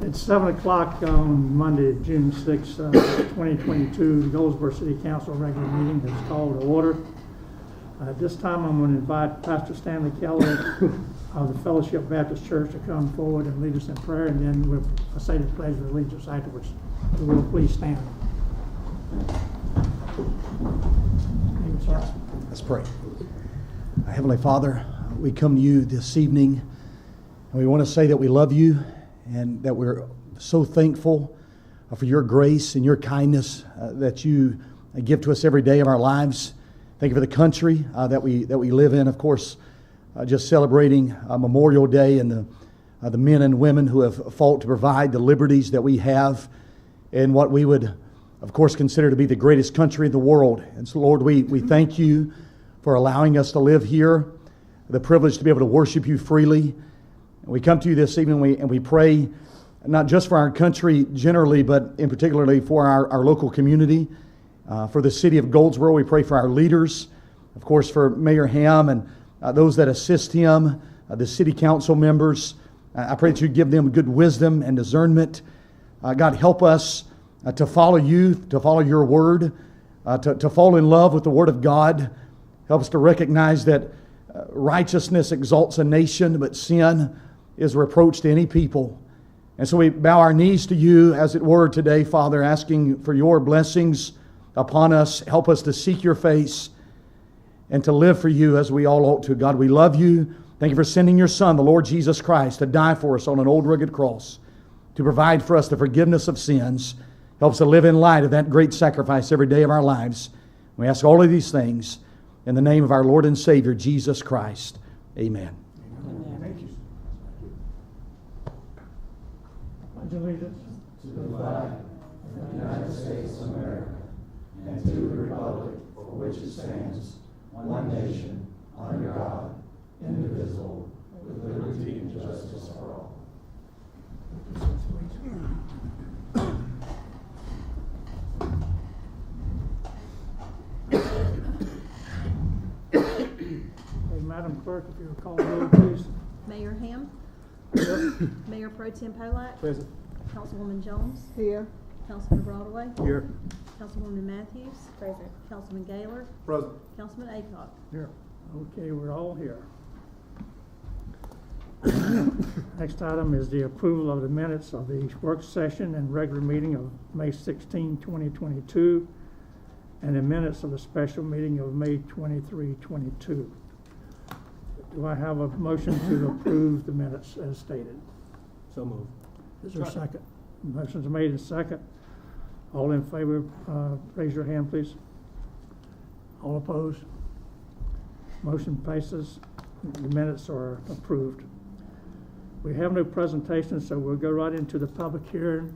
It's 7 o'clock on Monday, June 6, 2022. The Goldsboro City Council regular meeting is called to order. At this time, I'm going to invite Pastor Stanley Keller of the Fellowship Baptist Church to come forward and lead us in prayer, and then we'll say the pledge of allegiance afterwards. So will please stand. Let's pray. Heavenly Father, we come to you this evening, and we want to say that we love you and that we're so thankful for your grace and your kindness that you give to us every day of our lives. Thank you for the country that we live in. Of course, just celebrating Memorial Day and the men and women who have fought to provide the liberties that we have in what we would, of course, consider to be the greatest country in the world. And so, Lord, we thank you for allowing us to live here, the privilege to be able to worship you freely. And we come to you this evening and we pray not just for our country generally, but in particularly for our local community, for the city of Goldsboro. We pray for our leaders, of course, for Mayor Ham and those that assist him, the city council members. I pray that you give them good wisdom and discernment. God, help us to follow you, to follow your word, to fall in love with the word of God. Help us to recognize that righteousness exalts a nation, but sin is a reproach to any people. And so we bow our knees to you, as it were, today, Father, asking for your blessings upon us. Help us to seek your face and to live for you as we all ought to. God, we love you. Thank you for sending your Son, the Lord Jesus Christ, to die for us on an old rugged cross, to provide for us the forgiveness of sins. Help us to live in light of that great sacrifice every day of our lives. We ask all of these things in the name of our Lord and Savior, Jesus Christ. Amen. Amen. Thank you. Pledge allegiance to the flag of the United States of America and to the republic for which it stands, one nation, under God, indivisible, with liberty and justice for all. Hey, Madam Clerk, if you will call the roll, please. Mayor Ham. Mayor Pro Tem Polak. Present. Councilwoman Jones. Here. Councilman Broadway. Here. Councilwoman Matthews. Present. Councilman Gaylor. Present. Councilman Aycock. Here. Okay, we're all here. Next item is the approval of the minutes of the work session and regular meeting of May 16, 2022, and the minutes of the special meeting of May 23, 22. Do I have a motion to approve the minutes as stated? So moved. Is there a second? Motion's made and second. All in favor, raise your hand, please. All opposed? Motion passes. The minutes are approved. We have no presentation, so we'll go right into the public hearing.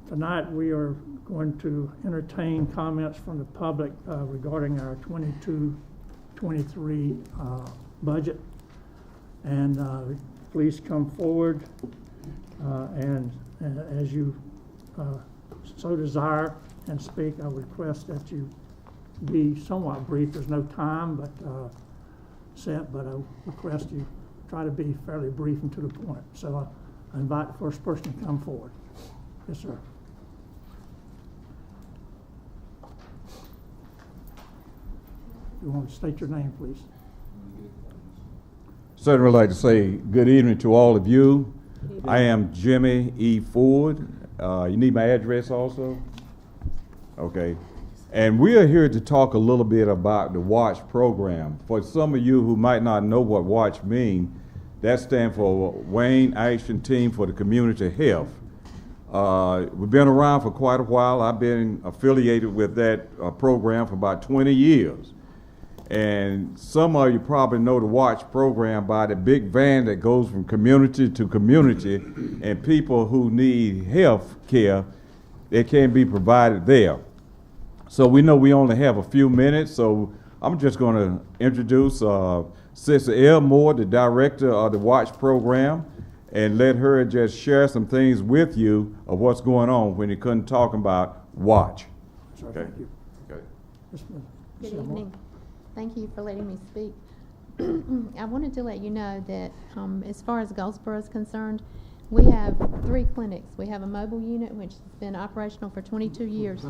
Tonight we are going to entertain comments from the public regarding our 22-23 budget. And please come forward and as you so desire and speak. I request that you be somewhat brief. There's no time set, but I request you try to be fairly brief and to the point. So I invite the first person to come forward. Yes, sir. You want to state your name, please? Certainly would like to say good evening to all of you. I am Jimmy E. Ford. You need my address also? Okay? And we are here to talk a little bit about the WATCH program. For some of you who might not know what WATCH means, that stands for Wayne Action Team for the Community Health. We've been around for quite a while. I've been affiliated with that program for about 20 years. And some of you probably know the WATCH program by the big van that goes from community to community, and people who need health care, they can be provided there. So we know we only have a few minutes, so I'm just going to introduce Sister Elmore, the director of the WATCH program, and let her just share some things with you of what's going on when you couldn't talk about WATCH. Sorry, Okay. thank you. Okay. Good evening. Thank you for letting me speak. I wanted to let you know that as far as Goldsboro is concerned, we have 3 clinics. We have a mobile unit which has been operational for 22 years.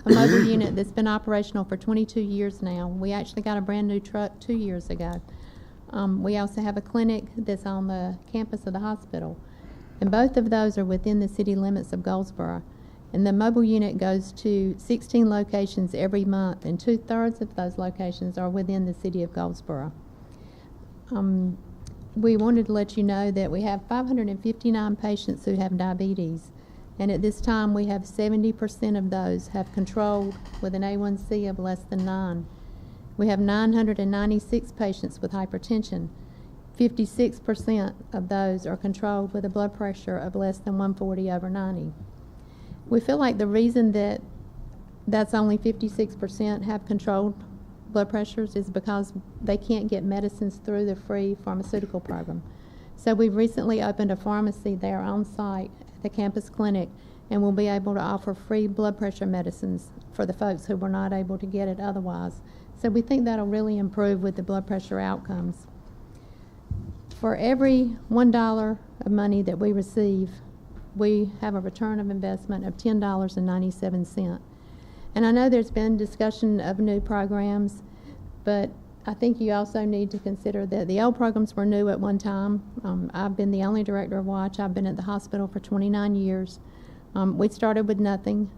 A mobile unit that's been operational for 22 years now. We actually got a brand new truck 2 years ago. We also have a clinic that's on the campus of the hospital. And both of those are within the city limits of Goldsboro. And the mobile unit goes to 16 locations every month, and 2/3 of those locations are within the city of Goldsboro. We wanted to let you know that we have 559 patients who have diabetes. And at this time, we have 70% of those have controlled with an A1C of less than 9. We have 996 patients with hypertension. 56% of those are controlled with a blood pressure of less than 140/90. We feel like the reason that that's only 56% have controlled blood pressures is because they can't get medicines through the free pharmaceutical program. So we've recently opened a pharmacy there on site at the campus clinic, and we'll be able to offer free blood pressure medicines for the folks who were not able to get it otherwise. So we think that'll really improve with the blood pressure outcomes. For every $1 of money that we receive, we have a return of investment of $10.97. And I know there's been discussion of new programs, but I think you also need to consider that the old programs were new at one time. I've been the only director of WATCH. I've been at the hospital for 29 years. We started with nothing,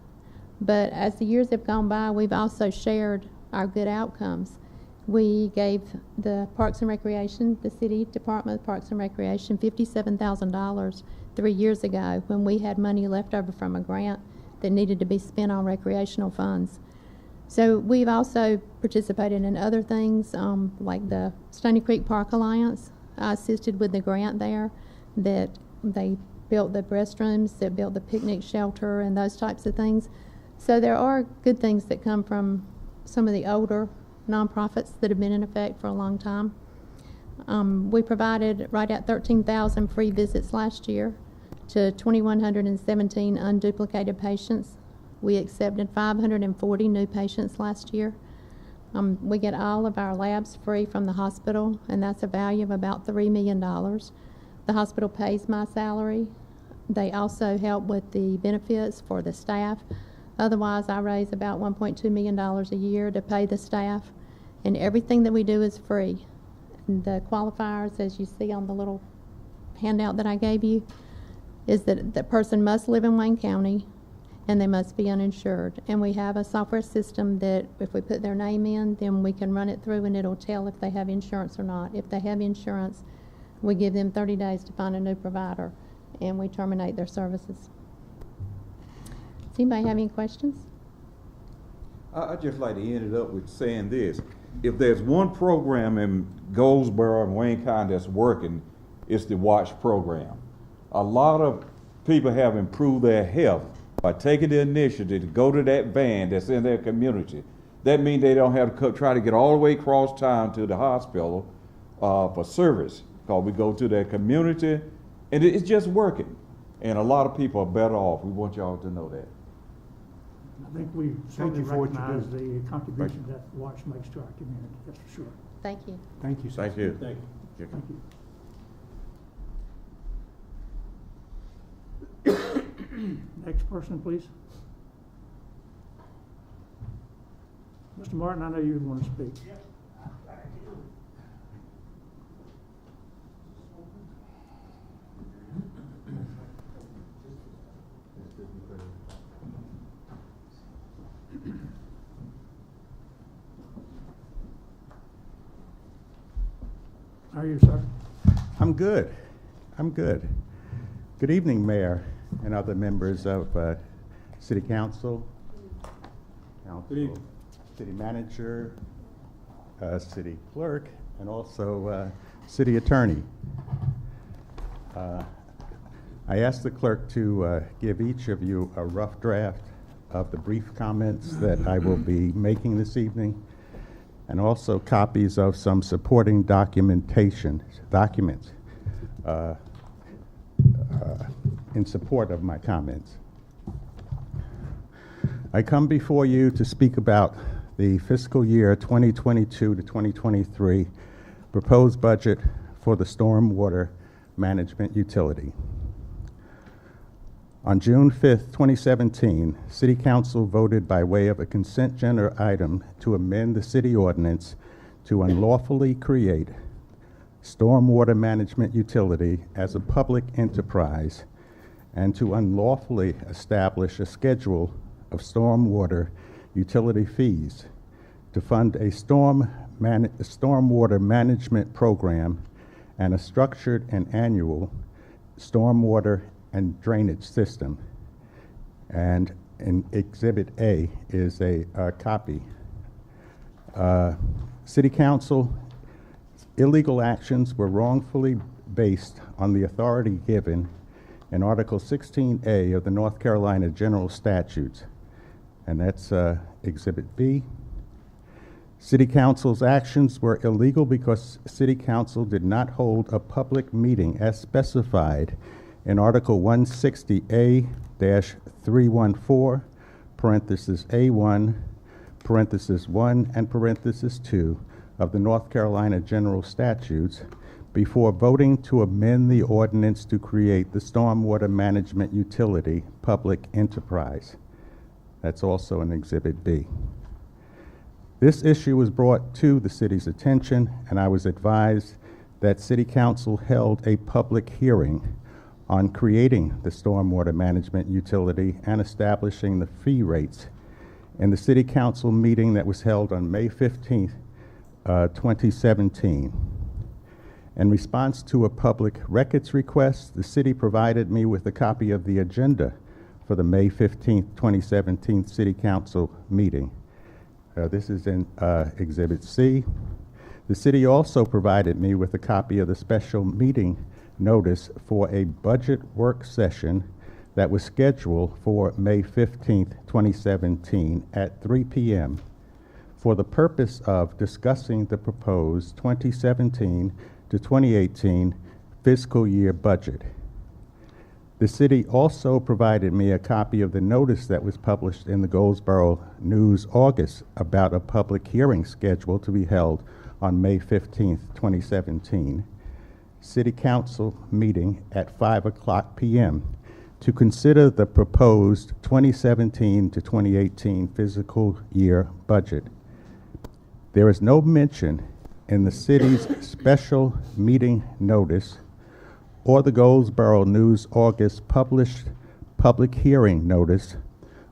but as the years have gone by, we've also shared our good outcomes. We gave the Parks and Recreation, the City Department of Parks and Recreation, $57,000 3 years ago when we had money left over from a grant that needed to be spent on recreational funds. So we've also participated in other things like the Stony Creek Park Alliance. I assisted with the grant there that they built the restrooms, that built the picnic shelter and those types of things. So there are good things that come from some of the older nonprofits that have been in effect for a long time. We provided right at 13,000 free visits last year to 2,117 unduplicated patients. We accepted 540 new patients last year. We get all of our labs free from the hospital, and that's a value of about $3 million. The hospital pays my salary. They also help with the benefits for the staff. Otherwise, I raise about $1.2 million a year to pay the staff, and everything that we do is free. And the qualifiers, as you see on the little handout that I gave you, is that the person must live in Wayne County and they must be uninsured. And we have a software system that if we put their name in, then we can run it through and it'll tell if they have insurance or not. If they have insurance, we give them 30 days to find a new provider and we terminate their services. Does anybody have any questions? I'd just like to end it up with saying this. If there's one program in Goldsboro and Wayne County that's working, it's the WATCH program. A lot of people have improved their health by taking the initiative to go to that van that's in their community. That means they don't have to try to get all the way across town to the hospital for service, because we go to their community and it's just working. And a lot of people are better off. We want y'all to know that. I think we certainly you for what you recognize do. the contribution that WATCH makes to our community, that's for sure. Thank you. Thank you, sir. Thank you. Thank you. Thank you. Next person, please. Mr. Martin, I know you want to speak. How are you, sir? I'm good. I'm good. Good evening, Mayor and other members of City Council, Good evening. City Manager, City Clerk, and also City Attorney. I asked the clerk to give each of you a rough draft of the brief comments that I will be making this evening, and also copies of some supporting documents in support of my comments. I come before you to speak about the fiscal year 2022 to 2023 proposed budget for the stormwater management utility. On June 5th, 2017, City Council voted by way of a consent agenda item to amend the city ordinance to unlawfully create stormwater management utility as a public enterprise and to unlawfully establish a schedule of stormwater utility fees to fund a stormwater management program and a structured and annual stormwater and drainage system. And in Exhibit A is a copy. City Council illegal actions were wrongfully based on the authority given in Article 16A of the North Carolina General Statutes, and that's Exhibit B. City Council's actions were illegal because City Council did not hold a public meeting as specified in Article 160A-314, parenthesis A1, parenthesis 1, and parenthesis 2 of the North Carolina General Statutes before voting to amend the ordinance to create the stormwater management utility public enterprise. That's also in Exhibit B. This issue was brought to the city's attention, and I was advised that City Council held a public hearing on creating the stormwater management utility and establishing the fee rates in the City Council meeting that was held on May 15th, 2017. In response to a public records request, the city provided me with a copy of the agenda for the May 15th, 2017 City Council meeting. This is in Exhibit C. The city also provided me with a copy of the special meeting notice for a budget work session that was scheduled for May 15th, 2017 at 3 p.m. for the purpose of discussing the proposed 2017 to 2018 fiscal year budget. The city also provided me a copy of the notice that was published in the Goldsboro News August about a public hearing scheduled to be held on May 15th, 2017. City Council meeting at 5:00 p.m. to consider the proposed 2017 to 2018 fiscal year budget. There is no mention in the city's special meeting notice or the Goldsboro News August published public hearing notice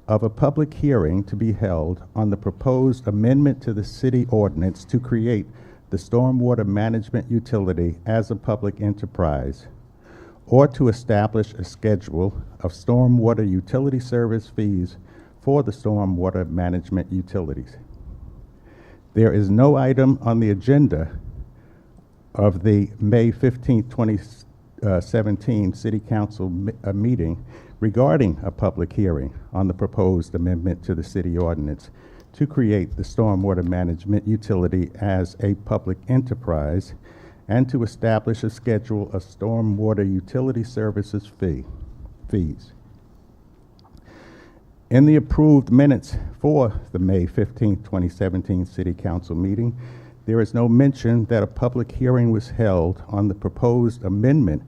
of a public hearing to be held on the proposed amendment to the city ordinance to create the stormwater management utility as a public enterprise, or to establish a schedule of stormwater utility service fees for the stormwater management utilities. There is no item on the agenda of the May 15, 2017 City Council meeting regarding a public hearing on the proposed amendment to the city ordinance to create the stormwater management utility as a public enterprise and to establish a schedule of stormwater utility services fees. In the approved minutes for the May 15, 2017 City Council meeting, there is no mention that a public hearing was held on the proposed amendment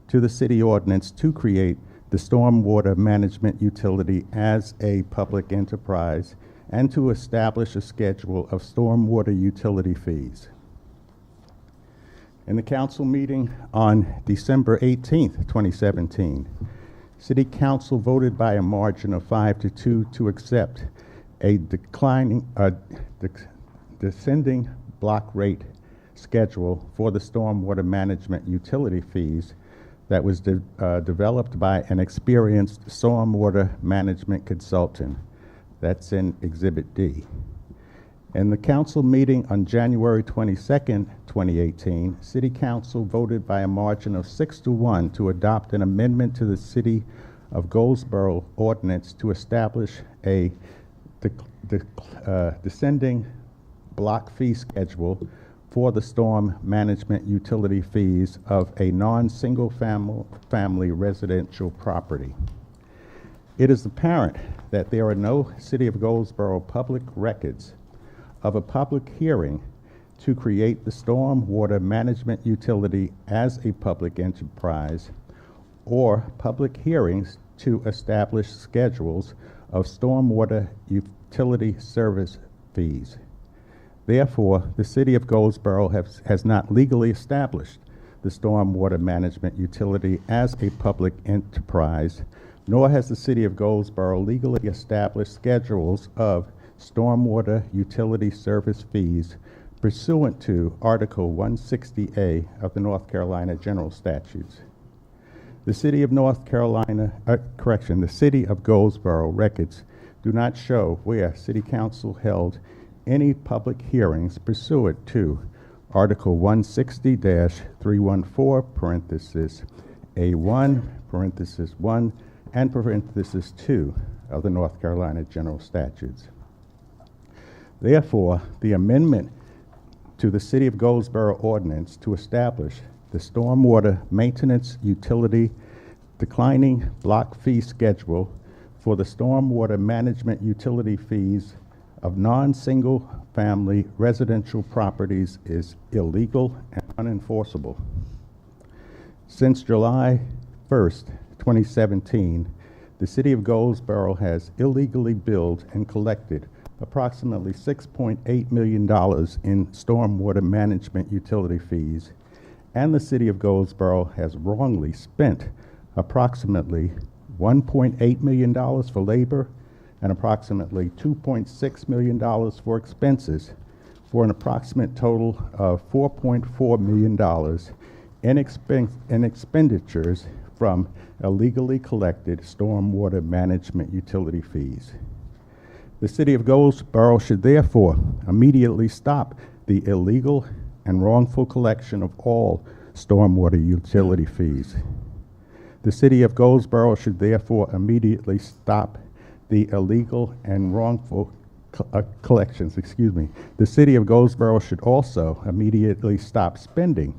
to the city ordinance to create the stormwater management utility as a public enterprise and to establish a schedule of stormwater utility fees. In the council meeting on December 18th, 2017, City Council voted by a margin of 5-2 to accept a descending block rate schedule for the stormwater management utility fees that was developed by an experienced stormwater management consultant. That's in Exhibit D. In the council meeting on January 22nd, 2018, City Council voted by a margin of 6-1 to adopt an amendment to the City of Goldsboro ordinance to establish a descending block fee schedule for the storm management utility fees of a non-single family residential property. It is apparent that there are no City of Goldsboro public records of a public hearing to create the storm water management utility as a public enterprise, or public hearings to establish schedules of stormwater utility service fees. Therefore, the City of Goldsboro has not legally established the stormwater management utility as a public enterprise, nor has the City of Goldsboro legally established schedules of stormwater utility service fees pursuant to Article 160A of the North Carolina General Statutes. The City of the City of Goldsboro records do not show where City Council held any public hearings pursuant to Article 160-314, parenthesis, A1, parenthesis 1, and parenthesis 2 of the North Carolina General Statutes. Therefore, the amendment to the City of Goldsboro ordinance to establish the stormwater maintenance utility declining block fee schedule for the stormwater management utility fees of non-single family residential properties is illegal and unenforceable. Since July 1st, 2017, the City of Goldsboro has illegally billed and collected approximately $6.8 million in stormwater management utility fees, and the City of Goldsboro has wrongly spent approximately $1.8 million for labor and approximately $2.6 million for expenses, for an approximate total of $4.4 million in expenditures from illegally collected stormwater management utility fees. The City of Goldsboro should therefore immediately stop the illegal and wrongful collection of all stormwater utility fees. The City of Goldsboro should therefore immediately stop the illegal and wrongful collections. The City of Goldsboro should also immediately stop spending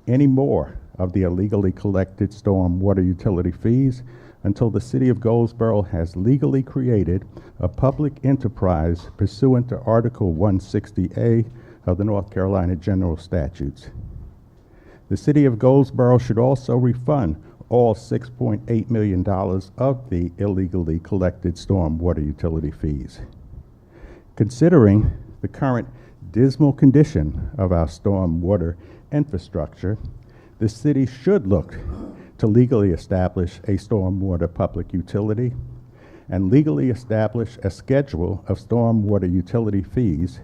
any more of the illegally collected stormwater utility fees until the City of Goldsboro has legally created a public enterprise pursuant to Article 160A of the North Carolina General Statutes. The City of Goldsboro should also refund all $6.8 million of the illegally collected stormwater utility fees. Considering the current dismal condition of our stormwater infrastructure, the city should look to legally establish a stormwater public utility and legally establish a schedule of stormwater utility fees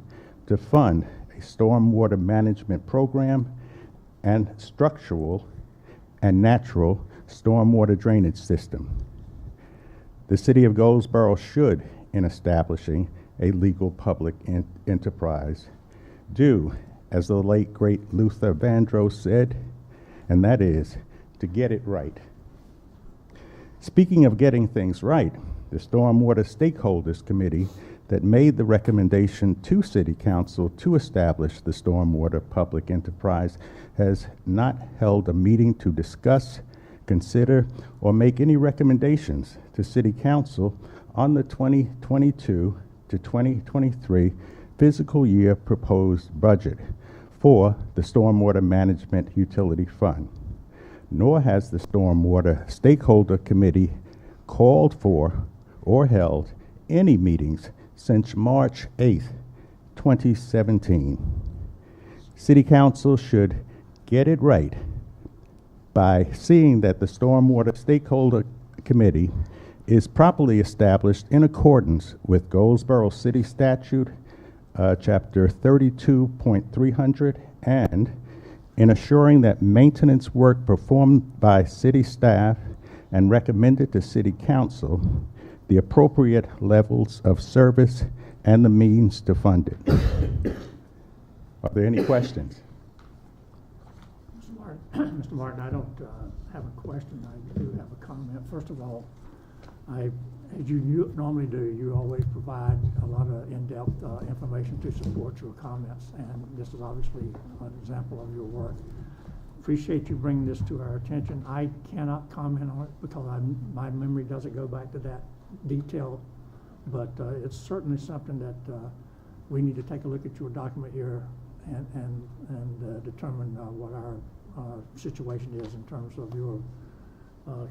to fund a stormwater management program and structural and natural stormwater drainage system. The City of Goldsboro should, in establishing a legal public enterprise, do as the late great Luther Vandross said, and that is to get it right. Speaking of getting things right, the Stormwater Stakeholders Committee that made the recommendation to City Council to establish the Stormwater Public Enterprise has not held a meeting to discuss, consider, or make any recommendations to City Council on the 2022 to 2023 fiscal year proposed budget for the Stormwater Management Utility Fund. Nor has the Stormwater Stakeholder Committee called for or held any meetings since March 8th, 2017. City Council should get it right by seeing that the Stormwater Stakeholder Committee is properly established in accordance with Goldsboro City Statute, Chapter 32.300 and in assuring that maintenance work performed by city staff and recommended to City Council the appropriate levels of service and the means to fund it. Are there any questions? Mr. Martin, I don't have a question. I do have a comment. First of all, as you normally do, you always provide a lot of in-depth information to support your comments, and this is obviously an example of your work. Appreciate you bringing this to our attention. I cannot comment on it because my memory doesn't go back to that detail, but it's certainly something that we need to take a look at your document here and determine what our situation is in terms of your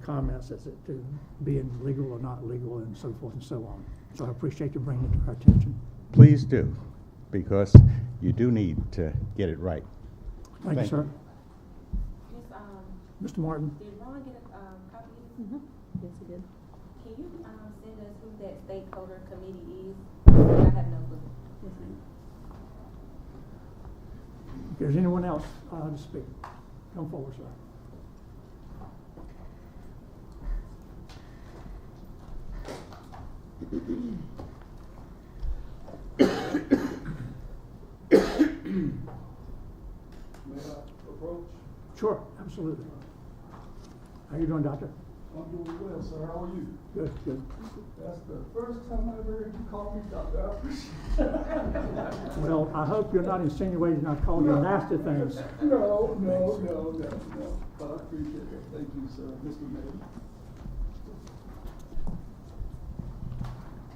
comments as to being legal or not legal and so forth and so on. So I appreciate you bringing it to our attention. Please do, because you do need to get it right. Thank you, sir. Miss, Mr. Martin? did Ron get a copy? Yes, he did. Can you send us who that stakeholder committee is? I have no clue. Yes, ma'am. If there's anyone else to speak, come forward, sir. May I approach? Sure, absolutely. How you doing, doctor? I'm doing well, sir. How are you? Good, good. That's the first time I ever heard you call me doctor. I appreciate it. Well, I hope you're not insinuating I called you nasty things. No. But I appreciate it. Thank you, sir. Mr. Mayor.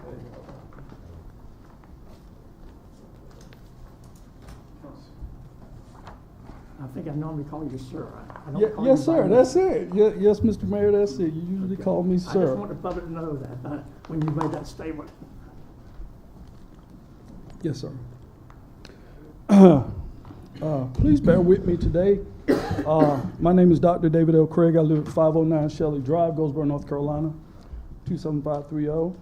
There you go. I think I normally call you sir. I don't call Yes, you sir. by That's name. it. Yes, Mr. Mayor, that's it. You usually call me I just sir. want the public to know that when you made that statement. Yes, sir. Please bear with me today. My name is Dr. David L. Craig. I live at 509 Shelley Drive, Goldsboro, North Carolina, 27530.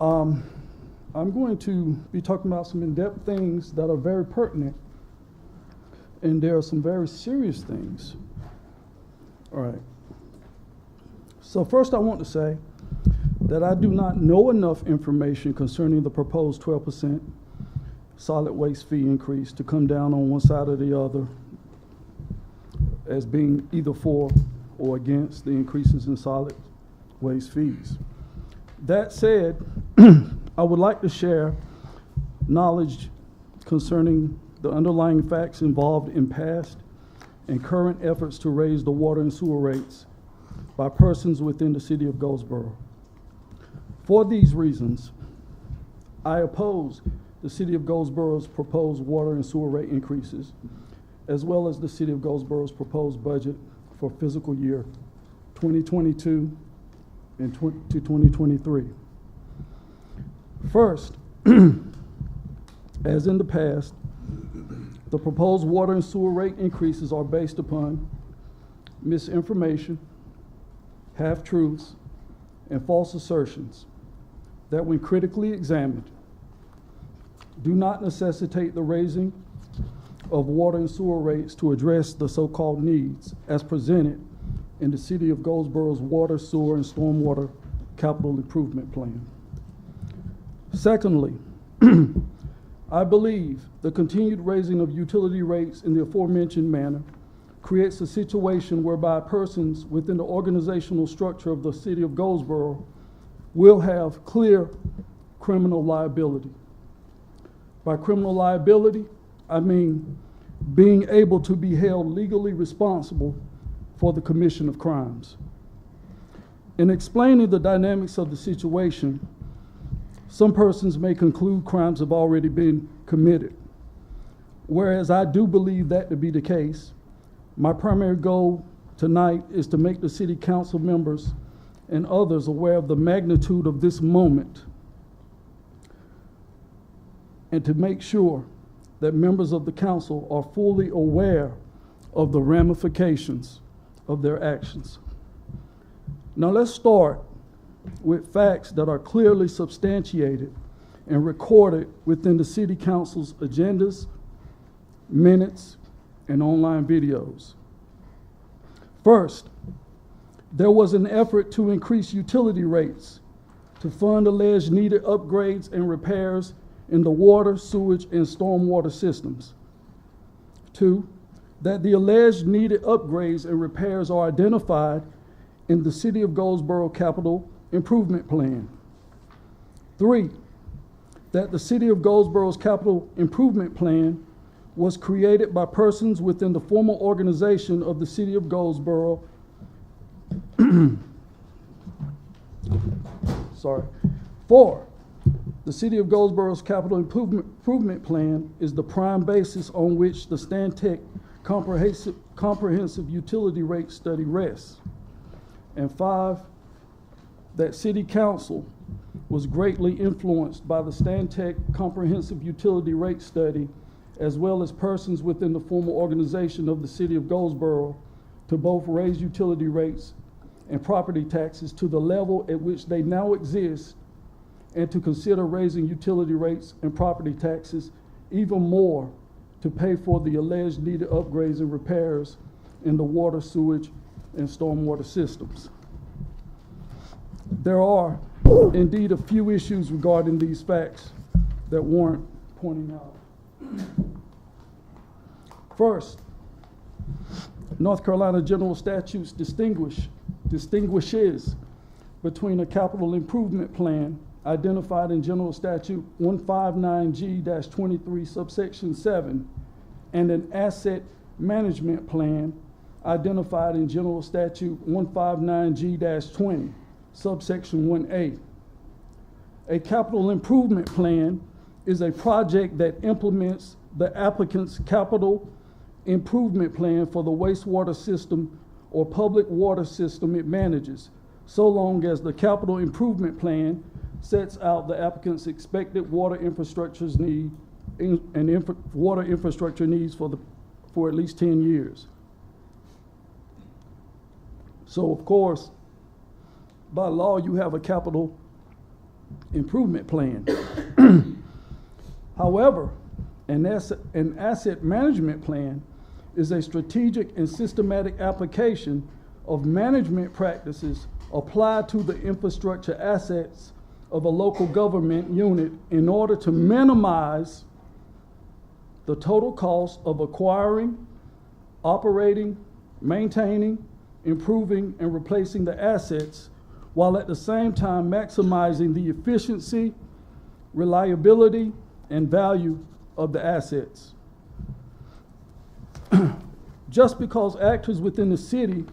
I'm going to be talking about some in-depth things that are very pertinent, and there are some very serious things. All right. So first I want to say that I do not know enough information concerning the proposed 12% solid waste fee increase to come down on one side or the other as being either for or against the increases in solid waste fees. That said, I would like to share knowledge concerning the underlying facts involved in past and current efforts to raise the water and sewer rates by persons within the city of Goldsboro. For these reasons, I oppose the city of Goldsboro's proposed water and sewer rate increases, as well as the city of Goldsboro's proposed budget for fiscal year 2022 and to 2023. First, as in the past, the proposed water and sewer rate increases are based upon misinformation, half-truths, and false assertions that, when critically examined, do not necessitate the raising of water and sewer rates to address the so-called needs as presented in the city of Goldsboro's water, sewer, and stormwater capital improvement plan. Secondly, I believe the continued raising of utility rates in the aforementioned manner creates a situation whereby persons within the organizational structure of the city of Goldsboro will have clear criminal liability. By criminal liability, I mean being able to be held legally responsible for the commission of crimes. In explaining the dynamics of the situation, some persons may conclude crimes have already been committed. Whereas I do believe that to be the case, my primary goal tonight is to make the city council members and others aware of the magnitude of this moment, and to make sure that members of the council are fully aware of the ramifications of their actions. Now let's start with facts that are clearly substantiated and recorded within the city council's agendas minutes, and online videos. First, there was an effort to increase utility rates to fund alleged needed upgrades and repairs in the water, sewage, and stormwater systems. Two, that the alleged needed upgrades and repairs are identified in the City of Goldsboro Capital Improvement Plan. Three, that the City of Goldsboro's Capital Improvement Plan was created by persons within the formal organization of the City of Goldsboro. Four, the City of Goldsboro's Capital Improvement Plan is the prime basis on which the Stantec Comprehensive Utility Rate Study rests. And five, that City Council was greatly influenced by the Stantec Comprehensive Utility Rate Study, as well as persons within the formal organization of the City of Goldsboro, to both raise utility rates and property taxes to the level at which they now exist, and to consider raising utility rates and property taxes even more to pay for the alleged needed upgrades and repairs in the water, sewage, and stormwater systems. There are indeed a few issues regarding these facts that warrant pointing out. First, North Carolina General Statutes distinguishes between a capital improvement plan identified in General Statute 159G-23 subsection 7 and an asset management plan identified in General Statute 159G-20 subsection 1A. A capital improvement plan is a project that implements the applicant's capital improvement plan for the wastewater system or public water system it manages, so long as the capital improvement plan sets out the applicant's expected water infrastructure needs for at least 10 years. So of course, by law, you have a capital improvement plan. However, an asset management plan is a strategic and systematic application of management practices applied to the infrastructure assets of a local government unit in order to minimize the total cost of acquiring, operating, maintaining, improving, and replacing the assets, while at the same time maximizing the efficiency, reliability, and value of the assets. Just because actors within the city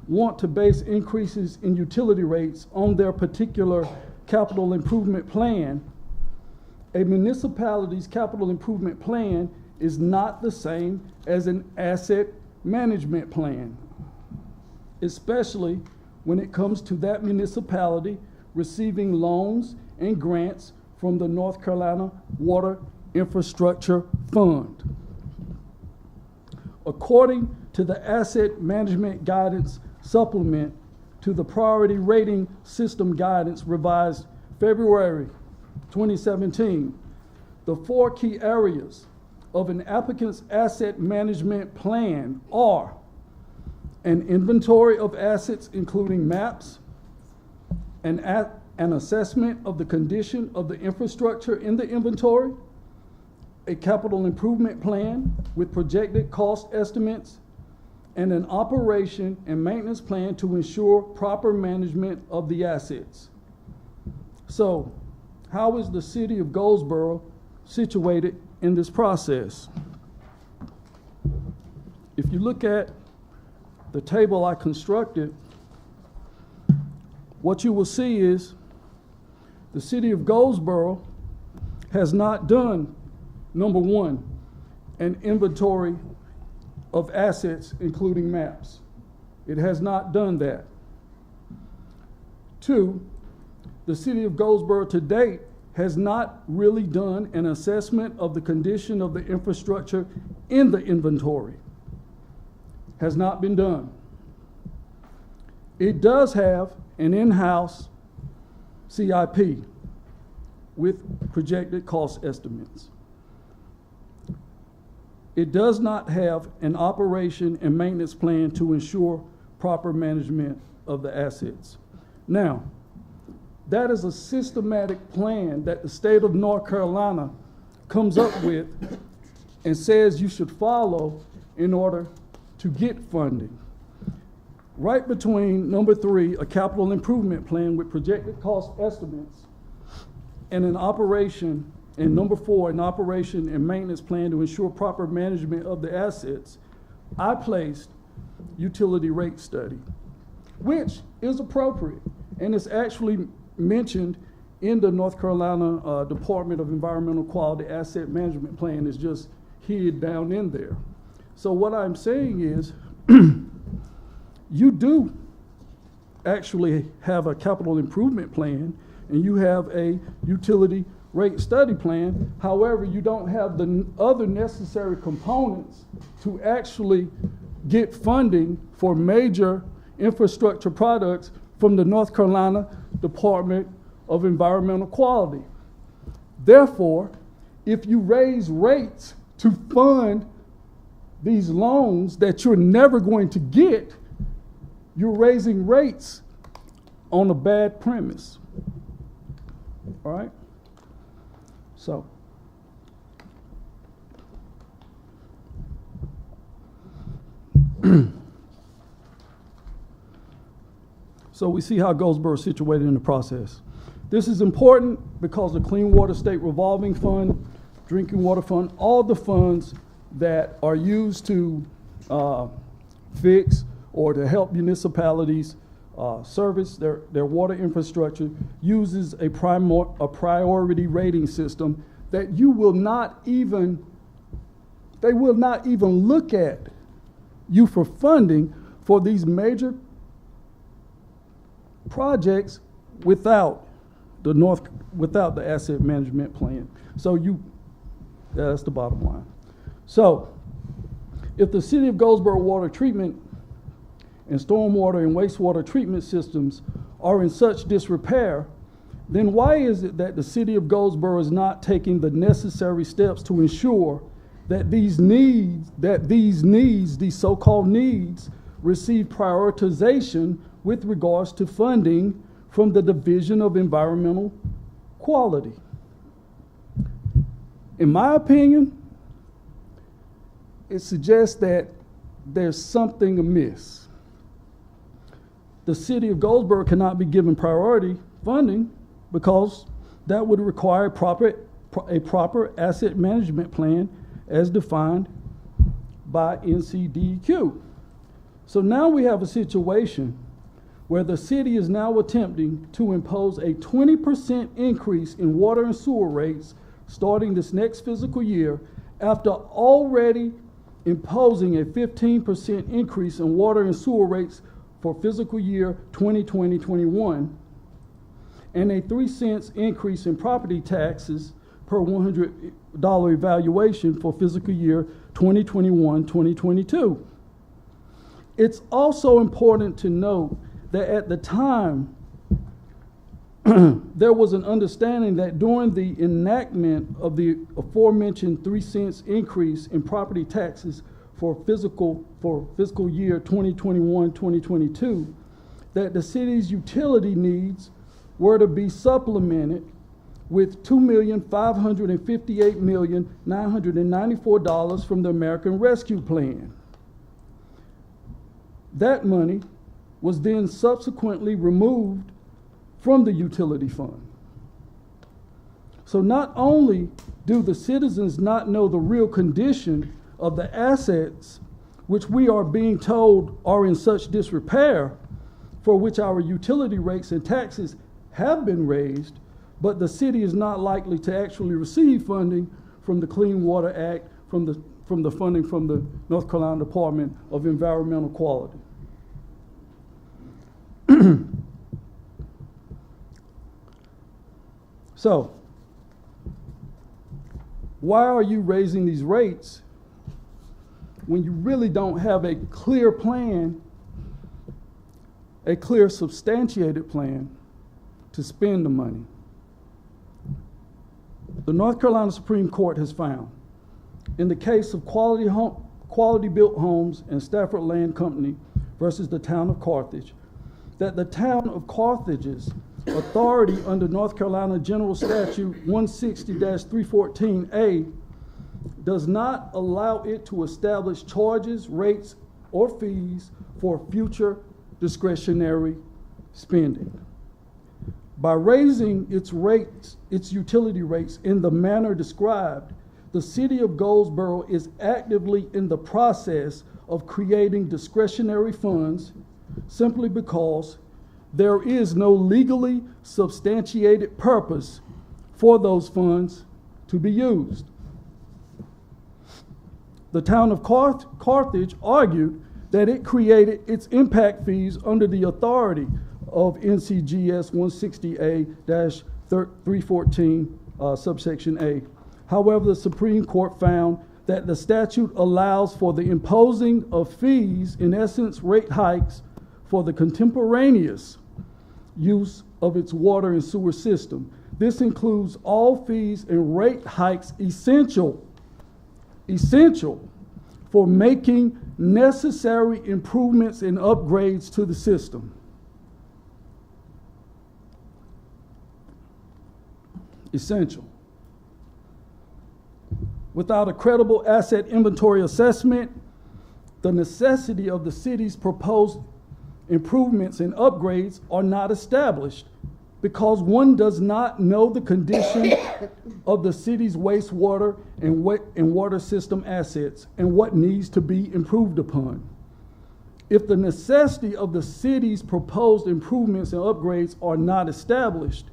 want to base increases in utility rates on their particular capital improvement plan, a municipality's capital improvement plan is not the same as an asset management plan, especially when it comes to that municipality receiving loans and grants from the North Carolina Water Infrastructure Fund. According to the Asset Management Guidance Supplement to the Priority Rating System Guidance revised February 2017, the 4 key areas of an applicant's asset management plan are an inventory of assets including maps, an assessment of the condition of the infrastructure in the inventory, a capital improvement plan with projected cost estimates, and an operation and maintenance plan to ensure proper management of the assets. So, how is the City of Goldsboro situated in this process? If you look at the table I constructed, what you will see is the City of Goldsboro has not done, number one, an inventory of assets, including maps. It has not done that. 2, the City of Goldsboro to date has not really done an assessment of the condition of the infrastructure in the inventory. Has not been done. It does have an in-house CIP with projected cost estimates. it does not have an operation and maintenance plan to ensure proper management of the assets. Now, that is a systematic plan that the state of North Carolina comes up with and says you should follow in order to get funding. Right between number 3, a capital improvement plan with projected cost estimates, and an operation, and number 4, an operation and maintenance plan to ensure proper management of the assets, I placed utility rate study, which is appropriate, and it's actually mentioned in the North Carolina Department of Environmental Quality Asset Management Plan. Is just hid down in there. So what I'm saying is, you do actually have a capital improvement plan and you have a utility rate study plan. However, you don't have the other necessary components to actually get funding for major infrastructure products from the North Carolina Department of Environmental Quality. Therefore, if you raise rates to fund these loans that you're never going to get, you're raising rates on a bad premise. All right? So, so we see how Goldsboro is situated in the process. This is important because the Clean Water State Revolving Fund, Drinking Water Fund, all the funds that are used to fix or to help municipalities service their water infrastructure uses a priority rating system that they will not even look at you for funding for these major projects without the asset management plan. So that's the bottom line. So if the City of Goldsboro water treatment and stormwater and wastewater treatment systems are in such disrepair, then why is it that the City of Goldsboro is not taking the necessary steps to ensure that these so-called needs, receive prioritization with regards to funding from the Division of Environmental Quality? In my opinion, it suggests that there's something amiss. The City of Goldsboro cannot be given priority funding because that would require a proper asset management plan as defined by NCDEQ. So now we have a situation where the city is now attempting to impose a 20% increase in water and sewer rates starting this next fiscal year after already imposing a 15% increase in water and sewer rates for fiscal year 2020-21 and a 3 cents increase in property taxes per $100 evaluation for fiscal year 2021-2022. It's also important to note that at the time, there was an understanding that during the enactment of the aforementioned 3 cents increase in property taxes for fiscal year 2021-2022, that the city's utility needs were to be supplemented with $2,558,994 from the American Rescue Plan. That money was then subsequently removed from the utility fund. So not only do the citizens not know the real condition of the assets, which we are being told are in such disrepair, for which our utility rates and taxes have been raised, but the city is not likely to actually receive funding from the Clean Water Act, from the funding from the North Carolina Department of Environmental Quality. So, why are you raising these rates when you really don't have a clear plan, a clear substantiated plan to spend the money? The North Carolina Supreme Court has found in the case of Quality Built Homes and Stafford Land Company versus the town of Carthage, that the town of Carthage's authority under North Carolina General Statute 160-314A does not allow it to establish charges, rates, or fees for future discretionary spending. By raising its utility rates in the manner described, the city of Goldsboro is actively in the process of creating discretionary funds simply because there is no legally substantiated purpose for those funds to be used. The town of Carthage argued that it created its impact fees under the authority of NCGS 160A-314 subsection A. However, the Supreme Court found that the statute allows for the imposing of fees, in essence rate hikes, for the contemporaneous use of its water and sewer system. This includes all fees and rate hikes essential for making necessary improvements and upgrades to the system. Essential. Without a credible asset inventory assessment, the necessity of the city's proposed improvements and upgrades are not established because one does not know the condition of the city's wastewater and water system assets and what needs to be improved upon. If the necessity of the city's proposed improvements and upgrades are not established,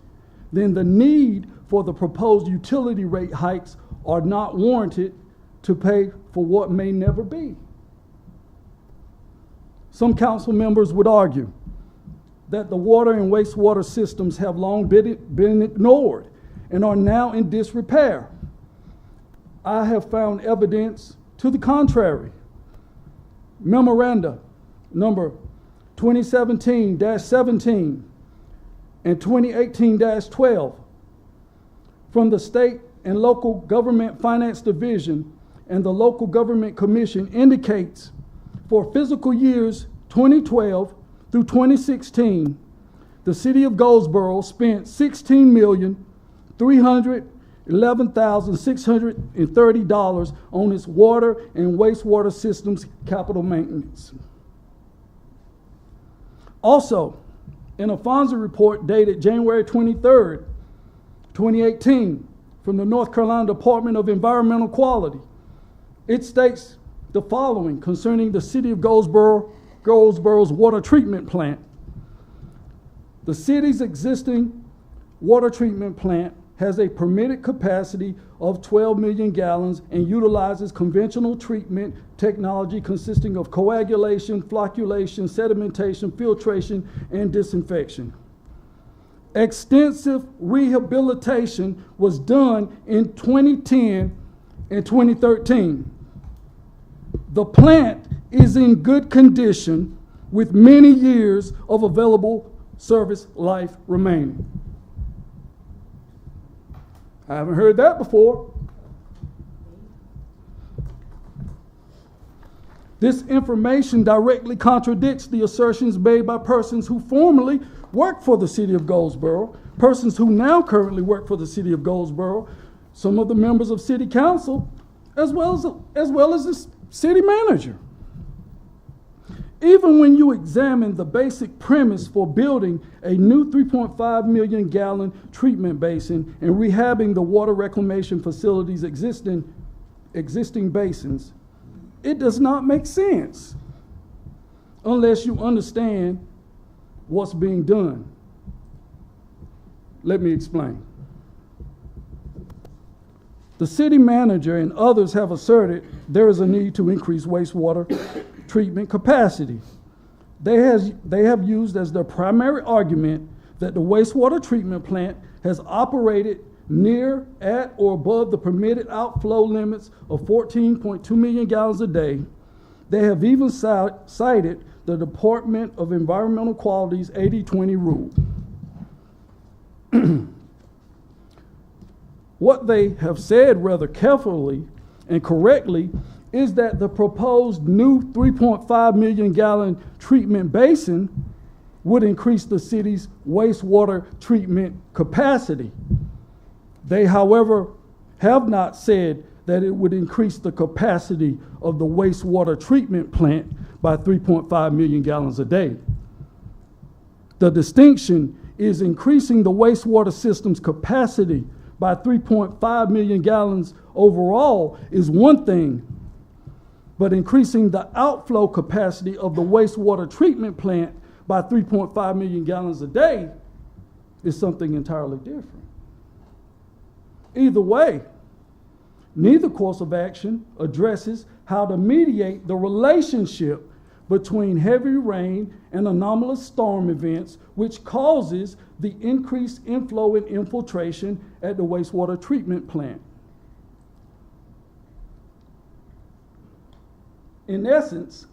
then the need for the proposed utility rate hikes are not warranted to pay for what may never be. Some council members would argue that the water and wastewater systems have long been ignored and are now in disrepair. I have found evidence to the contrary. Memoranda number 2017-17 and 2018-12 from the State and Local Government Finance Division and the Local Government Commission indicates for fiscal years 2012 through 2016, the city of Goldsboro spent $16,311,630 on its water and wastewater systems capital maintenance. Also, in a FONSA report dated January 23rd, 2018, from the North Carolina Department of Environmental Quality, it states the following concerning the city of Goldsboro's water treatment plant. The city's existing water treatment plant has a permitted capacity of 12 million gallons and utilizes conventional treatment technology consisting of coagulation, flocculation, sedimentation, filtration, and disinfection. Extensive rehabilitation was done in 2010 and 2013. The plant is in good condition with many years of available service life remaining. I haven't heard that before. This information directly contradicts the assertions made by persons who formerly worked for the city of Goldsboro, persons who now currently work for the city of Goldsboro, some of the members of city council, as well as the city manager. Even when you examine the basic premise for building a new 3.5 million gallon treatment basin and rehabbing the water reclamation facilities existing basins, it does not make sense unless you understand what's being done. Let me explain. The city manager and others have asserted there is a need to increase wastewater treatment capacity. They have used as their primary argument that the wastewater treatment plant has operated near, at, or above the permitted outflow limits of 14.2 million gallons a day. They have even cited the Department of Environmental Quality's 80-20 rule. What they have said rather carefully and correctly, is that the proposed new 3.5 million gallon treatment basin would increase the city's wastewater treatment capacity. They, however, have not said that it would increase the capacity of the wastewater treatment plant by 3.5 million gallons a day. The distinction is increasing the wastewater system's capacity by 3.5 million gallons overall is one thing, but increasing the outflow capacity of the wastewater treatment plant by 3.5 million gallons a day is something entirely different. Either way, neither course of action addresses how to mediate the relationship between heavy rain and anomalous storm events, which causes the increased inflow and infiltration at the wastewater treatment plant. In essence,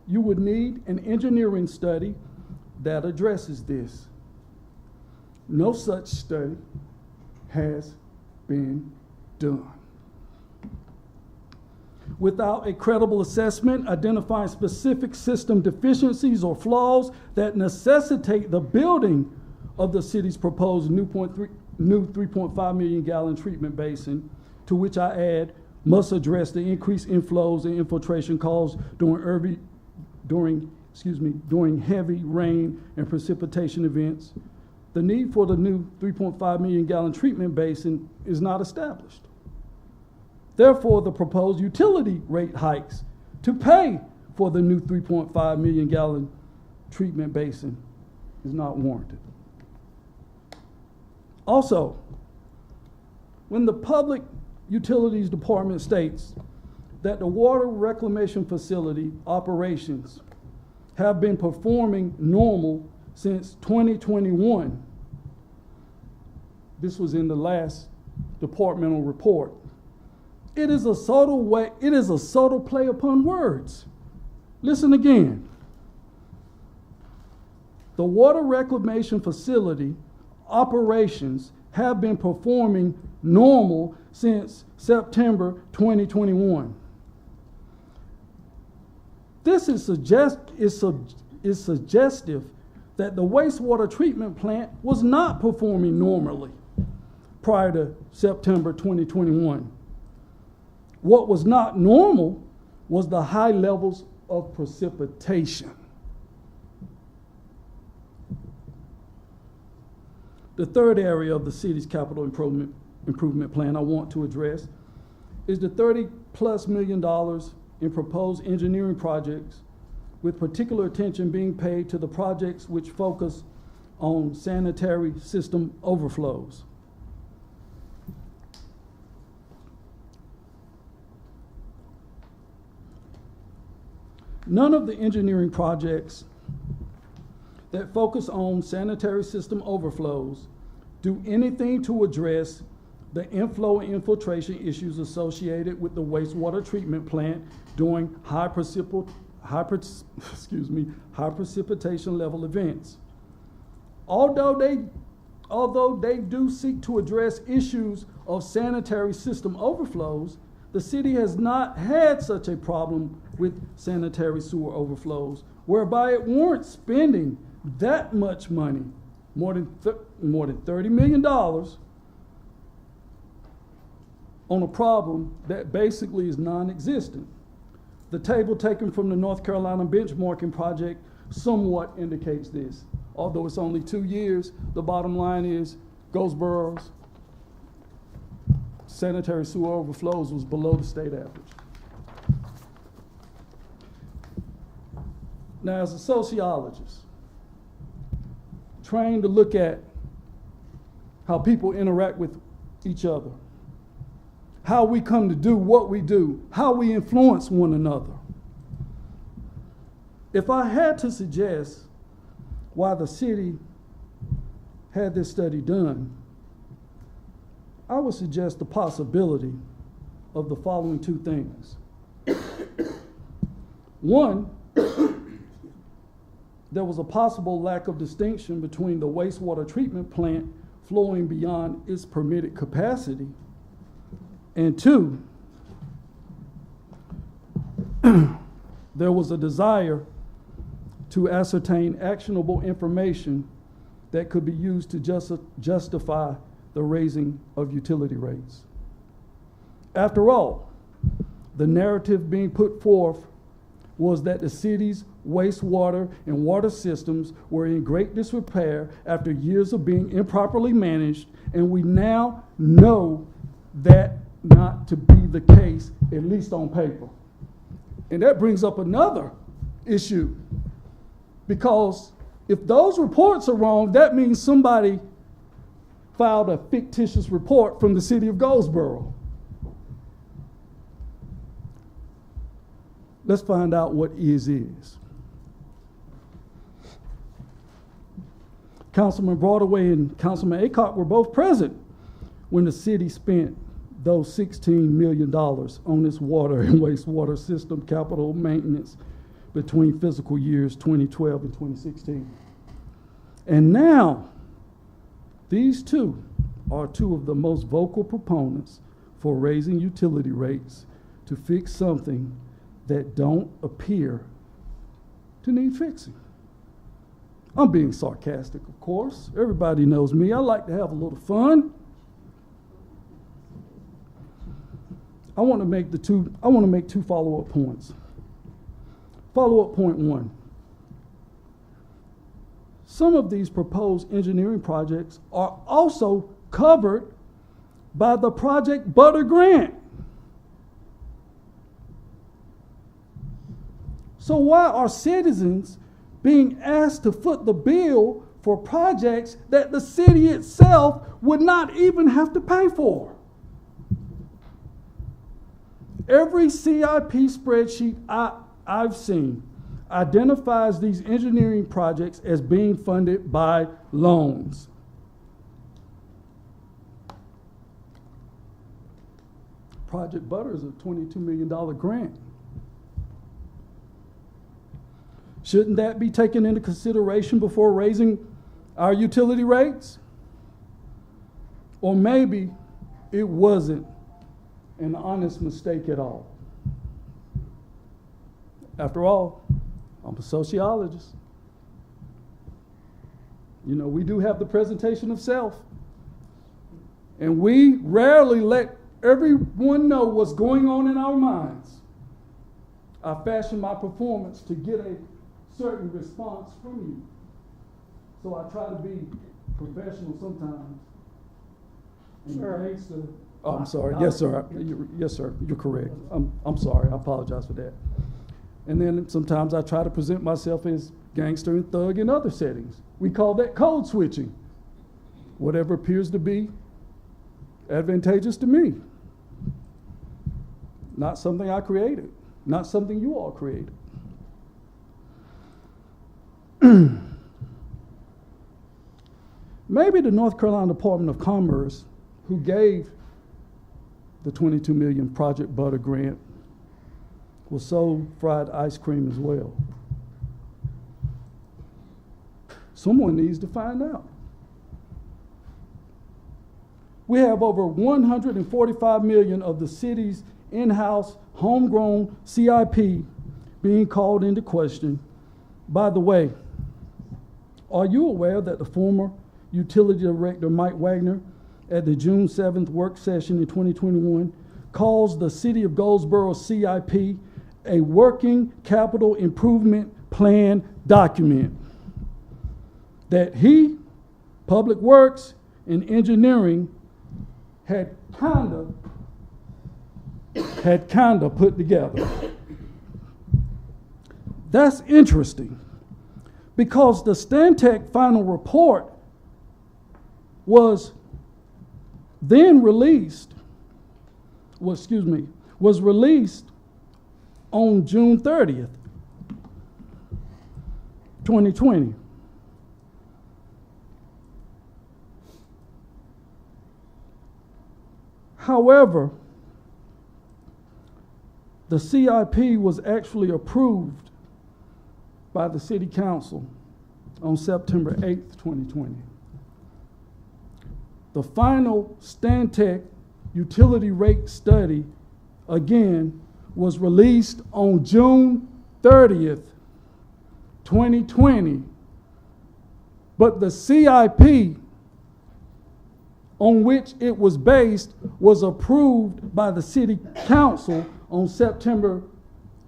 you would need an engineering study that addresses this. No such study has been done. Without a credible assessment identifying specific system deficiencies or flaws that necessitate the building of the city's proposed new 3.5 million gallon treatment basin, to which I add must address the increased inflows and infiltration caused during heavy rain and precipitation events, the need for the new 3.5 million gallon treatment basin is not established. Therefore, the proposed utility rate hikes to pay for the new 3.5 million gallon treatment basin is not warranted. Also, when the Public Utilities Department states that the water reclamation facility operations have been performing normal since 2021, this was in the last departmental report, it is a subtle play upon words. Listen again. The water reclamation facility operations have been performing normal since September 2021. This is suggestive that the wastewater treatment plant was not performing normally prior to September 2021. What was not normal was the high levels of precipitation. The third area of the city's capital improvement plan I want to address is the $30+ million in proposed engineering projects, with particular attention being paid to the projects which focus on sanitary system overflows. None of the engineering projects that focus on sanitary system overflows do anything to address the inflow and infiltration issues associated with the wastewater treatment plant during high precipitation level events. Although they do seek to address issues of sanitary system overflows, the city has not had such a problem with sanitary sewer overflows, whereby it warrants spending that much money, more than $30 million, on a problem that basically is non-existent. The table taken from the North Carolina benchmarking project somewhat indicates this. Although it's only 2 years, the bottom line is Goldsboro's sanitary sewer overflows was below the state average. Now, as a sociologist, trained to look at how people interact with each other, how we come to do what we do, how we influence one another. If I had to suggest why the city had this study done, I would suggest the possibility of the following two things. One, there was a possible lack of distinction between the wastewater treatment plant flowing beyond its permitted capacity And two, there was a desire to ascertain actionable information that could be used to justify the raising of utility rates. After all, the narrative being put forth was that the city's wastewater and water systems were in great disrepair after years of being improperly managed, and we now know that not to be the case, at least on paper. And that brings up another issue, because if those reports are wrong, that means somebody filed a fictitious report from the city of Goldsboro. Let's find out what is. Councilman Broadway and Councilman Aycock were both present when the city spent those $16 million on its water and wastewater system capital maintenance between fiscal years 2012 and 2016. And now, these two are two of the most vocal proponents for raising utility rates to fix something that don't appear to need fixing. I'm being sarcastic, of course. Everybody knows me. I like to have a little fun. I want to make two follow-up points. Follow-up point one. Some of these proposed engineering projects are also covered by the Project Butter grant. So why are citizens being asked to foot the bill for projects that the city itself would not even have to pay for? Every CIP spreadsheet I've seen identifies these engineering projects as being funded by loans. Project Butter is a $22 million grant. Shouldn't that be taken into consideration before raising our utility rates? Or maybe it wasn't an honest mistake at all. After all, I'm a sociologist. You know, we do have the presentation of self. And we rarely let everyone know what's going on in our minds. I fashion my performance to get a certain response from you. So I try to be professional sometimes. And oh, I'm sorry. Yes, sir. Yes, sir. You're correct. I'm sorry. I apologize for that. And then sometimes I try to present myself as gangster and thug in other settings. We call that code switching. Whatever appears to be advantageous to me. Not something I created. Not something you all created. Maybe the North Carolina Department of Commerce, who gave the $22 million Project Butter grant, was sold fried ice cream as well. Someone needs to find out. We have over $145 million of the city's in-house homegrown CIP being called into question. By the way, are you aware that the former utility director, Mike Wagner, at the June 7th work session in 2021, calls the City of Goldsboro CIP a working capital improvement plan document that he, Public Works, and Engineering had kinda put together. That's interesting, because the Stantec final report was released on June 30th, 2020. However, the CIP was actually approved by the City Council on September 8th, 2020. The final Stantec utility rate study, again, was released on June 30th, 2020. But the CIP on which it was based was approved by the City Council on September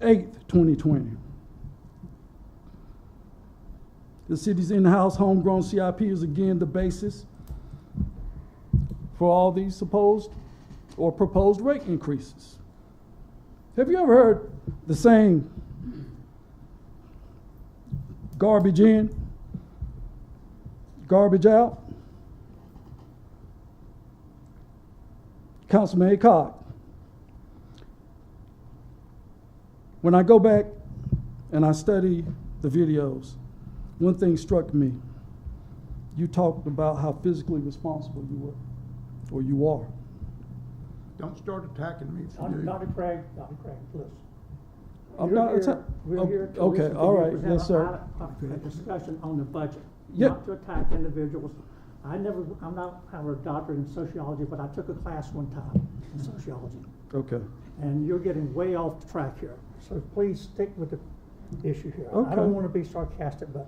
8th, 2020. The city's in-house homegrown CIP is again the basis for all these supposed or proposed rate increases. Have you ever heard the saying, garbage in, garbage out? Councilman Aycock, when I go back and I study the videos, one thing struck me. You talked about how physically responsible you were, or you are. Don't start attacking me if you do. Dr. Craig, listen. I'm We're not here- atta- We're here to okay, listen to all you right, present yes, sir. a discussion on the budget, Yeah. not to attack individuals. I'm not a doctorate in sociology, but I took a class one time in sociology. Okay. And you're getting way off track here. So please stick with the issue here. I Okay. don't want to be sarcastic, but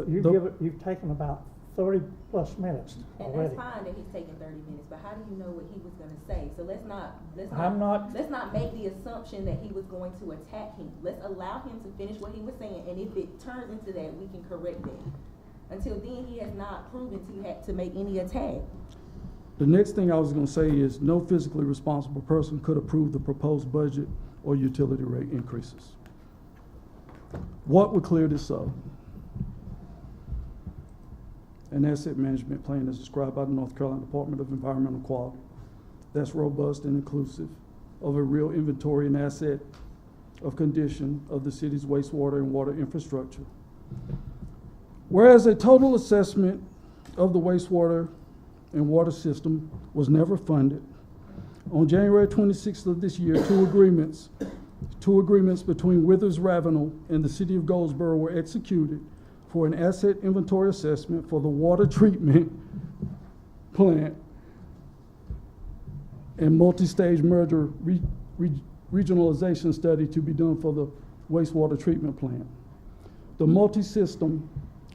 you've taken about 30-plus minutes And already. that's fine that he's taking 30 minutes, but how do you know what he was gonna say? So let's not I'm not make the assumption that he was going to attack him. Let's allow him to finish what he was saying, and if it turns into that, we can correct it. Until then, he has not proven to make any attack. The next thing I was going to say is no physically responsible person could approve the proposed budget or utility rate increases. What would clear this up? An asset management plan as described by the North Carolina Department of Environmental Quality that's robust and inclusive of a real inventory and asset of condition of the city's wastewater and water infrastructure. Whereas a total assessment of the wastewater and water system was never funded, on January 26th of this year, two agreements between Withers Ravenel and the city of Goldsboro were executed for an asset inventory assessment for the water treatment plant and multi-stage merger regionalization study to be done for the wastewater treatment plant. The multi-system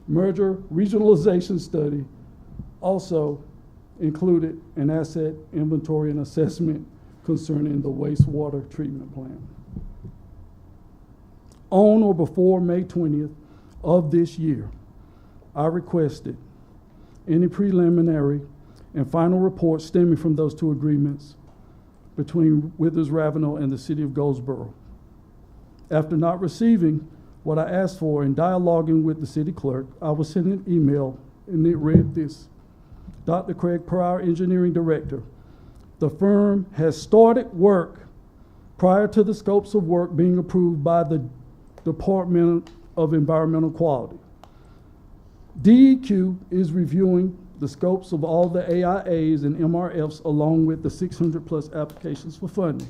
merger regionalization study also included an asset inventory and assessment concerning the wastewater treatment plant. On or before May 20th of this year, I requested any preliminary and final reports stemming from those two agreements between Withers Ravenel and the city of Goldsboro. After not receiving what I asked for in dialoguing with the city clerk, I was sent an email and it read this: Dr. Craig, per our engineering director, the firm has started work prior to the scopes of work being approved by the Department of Environmental Quality. DEQ is reviewing the scopes of all the AIAs and MRFs along with the 600+ applications for funding.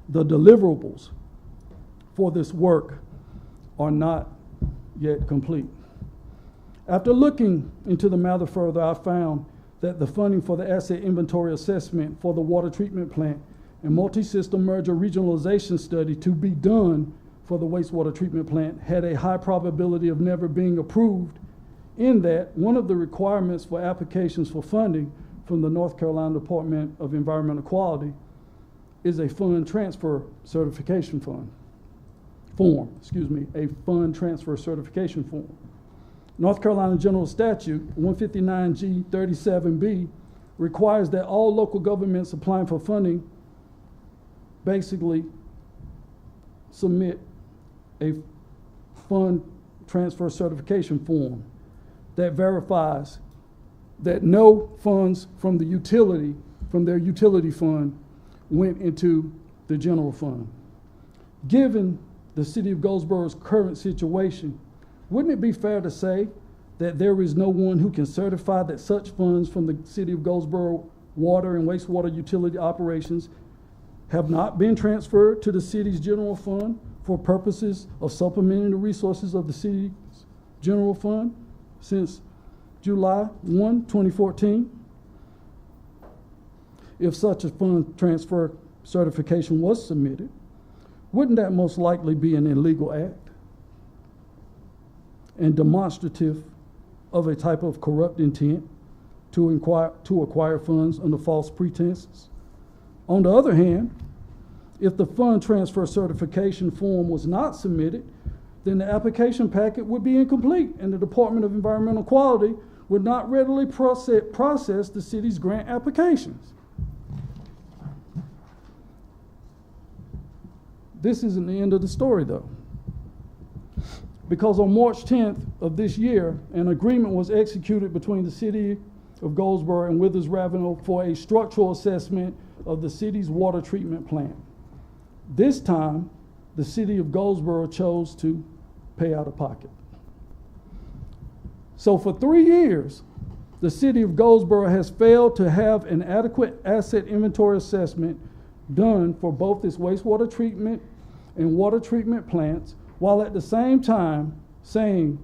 The deliverables for this work are not yet complete. After looking into the matter further, I found that the funding for the asset inventory assessment for the water treatment plant and multi-system merger regionalization study to be done for the wastewater treatment plant had a high probability of never being approved, in that one of the requirements for applications for funding from the North Carolina Department of Environmental Quality is a fund transfer certification form, a fund transfer certification form. North Carolina General Statute 159G 37B requires that all local governments applying for funding basically submit a fund transfer certification form that verifies that no funds from the utility, from their utility fund, went into the general fund. Given the city of Goldsboro's current situation, wouldn't it be fair to say that there is no one who can certify that such funds from the city of Goldsboro water and wastewater utility operations have not been transferred to the city's general fund for purposes of supplementing the resources of the city's general fund since July 1, 2014? if such a fund transfer certification was submitted, wouldn't that most likely be an illegal act and demonstrative of a type of corrupt intent to acquire funds under false pretenses? On the other hand, if the fund transfer certification form was not submitted, then the application packet would be incomplete and the Department of Environmental Quality would not readily process the city's grant applications. This isn't the end of the story, though, because on March 10th of this year, an agreement was executed between the City of Goldsboro and Withers Ravenel for a structural assessment of the city's water treatment plant. This time, the City of Goldsboro chose to pay out of pocket. So for 3 years, the City of Goldsboro has failed to have an adequate asset inventory assessment done for both its wastewater treatment and water treatment plants, while at the same time saying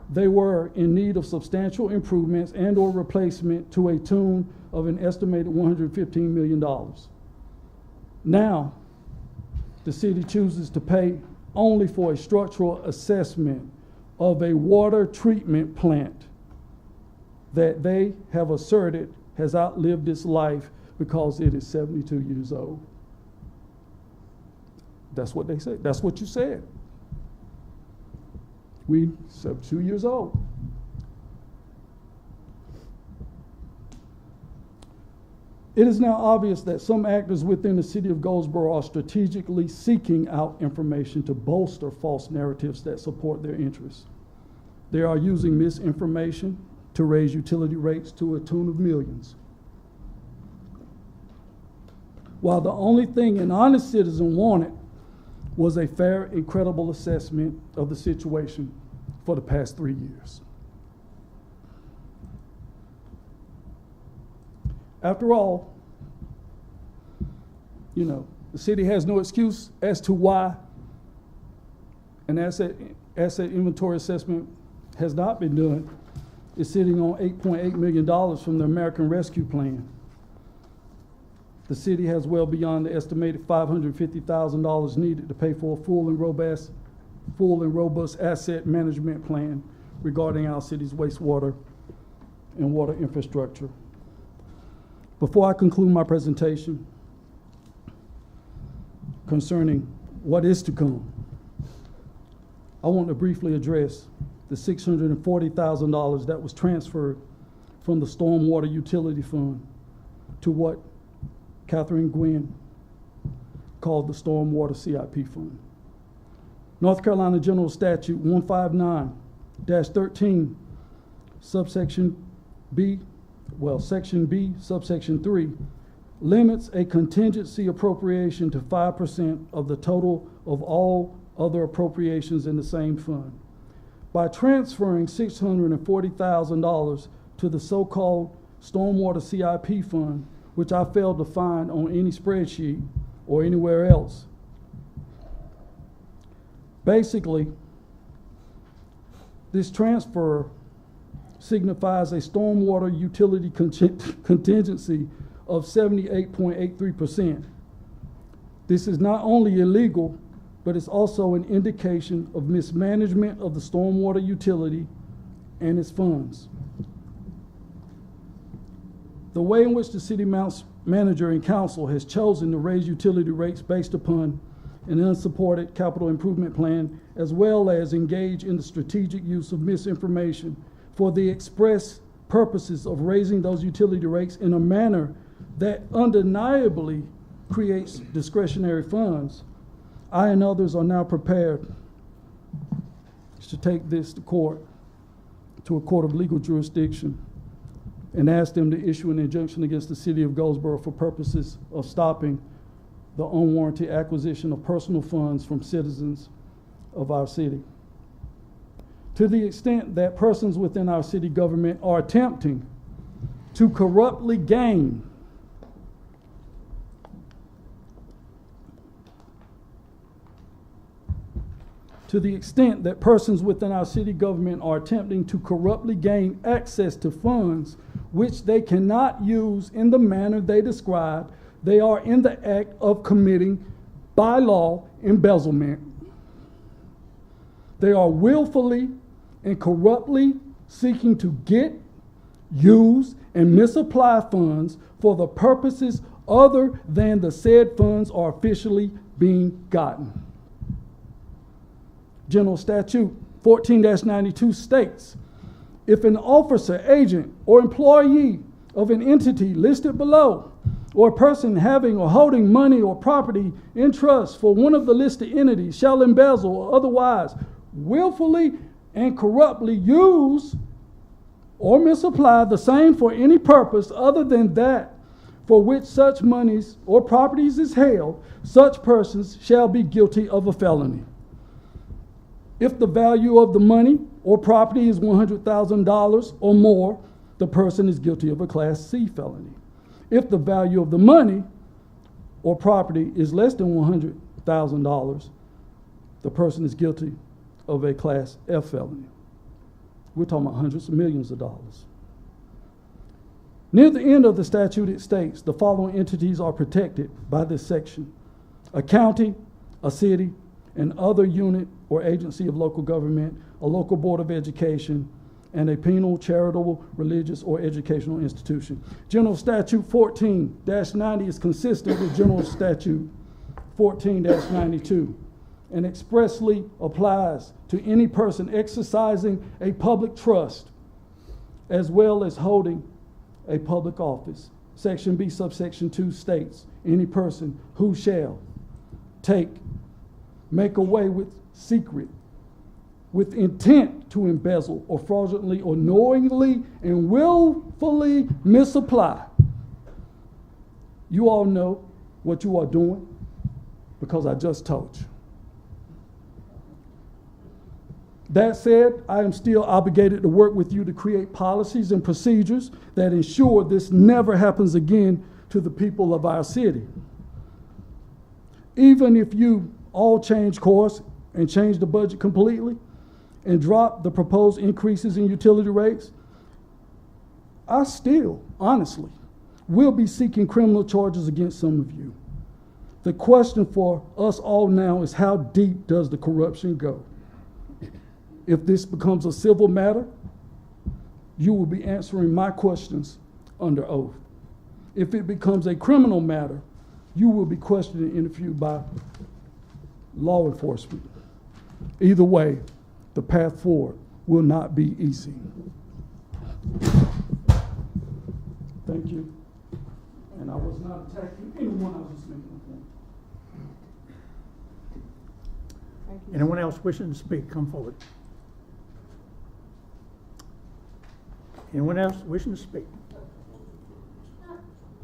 they were in need of substantial improvements and or replacement to a tune of an estimated $115 million. Now, the city chooses to pay only for a structural assessment of a water treatment plant that they have asserted has outlived its life because it is 72 years old. That's what they said. That's what you said. We 72 years old. It is now obvious that some actors within the City of Goldsboro are strategically seeking out information to bolster false narratives that support their interests. They are using misinformation to raise utility rates to a tune of millions. While the only thing an honest citizen wanted was a fair and credible assessment of the situation for the past 3 years. After all, the city has no excuse as to why an asset inventory assessment has not been done. It's sitting on $8.8 million from the American Rescue Plan. The city has well beyond the estimated $550,000 needed to pay for a full and robust asset management plan regarding our city's wastewater and water infrastructure. Before I conclude my presentation concerning what is to come, I want to briefly address the $640,000 that was transferred from the Stormwater Utility Fund to what Catherine Gwynn called the Stormwater CIP Fund. North Carolina General Statute 159-13, Section B, subsection 3, limits a contingency appropriation to 5% of the total of all other appropriations in the same fund. By transferring $640,000 to the so-called Stormwater CIP Fund, which I failed to find on any spreadsheet or anywhere else, basically, this transfer signifies a stormwater utility contingency of 78.83%. This is not only illegal, but it's also an indication of mismanagement of the stormwater utility and its funds. The way in which the city manager and council has chosen to raise utility rates based upon an unsupported capital improvement plan, as well as engage in the strategic use of misinformation for the express purposes of raising those utility rates in a manner that undeniably creates discretionary funds, I and others are now prepared to take this to court, to a court of legal jurisdiction, and ask them to issue an injunction against the City of Goldsboro for purposes of stopping the unwarranted acquisition of personal funds from citizens of our city. To the extent that persons within our city government are attempting to corruptly gain access to funds which they cannot use in the manner they describe, they are in the act of committing by law embezzlement. They are willfully and corruptly seeking to get, use, and misapply funds for the purposes other than the said funds are officially being gotten. General Statute 14-92 states, if an officer, agent, or employee of an entity listed below, or a person having or holding money or property in trust for one of the listed entities shall embezzle or otherwise willfully and corruptly use or misapply the same for any purpose other than that for which such monies or properties is held, such persons shall be guilty of a felony. If the value of the money or property is $100,000 or more, the person is guilty of a Class C felony. If the value of the money or property is less than $100,000, the person is guilty of a Class F felony. We're talking about hundreds of millions of dollars. Near the end of the statute, it states the following entities are protected by this section: a county, a city, and other unit or agency of local government, a local board of education, and a penal, charitable, religious, or educational institution. General Statute 14-90 is consistent with General Statute 14-92 and expressly applies to any person exercising a public trust as well as holding a public office. Section B, subsection 2 states, any person who shall take, make away with secret, with intent to embezzle or fraudulently or knowingly and willfully misapply. You all know what you are doing because I just told you. That said, I am still obligated to work with you to create policies and procedures that ensure this never happens again to the people of our city. Even if you all change course and change the budget completely and drop the proposed increases in utility rates, I still, honestly, will be seeking criminal charges against some of you. The question for us all now is, how deep does the corruption go? If this becomes a civil matter, you will be answering my questions under oath. If it becomes a criminal matter, you will be questioned and interviewed by law enforcement. Either way, the path forward will not be easy. Thank you. And I was not attacking anyone, I was just making a point. Thank you. Anyone else wishing to speak, come forward. Anyone else wishing to speak?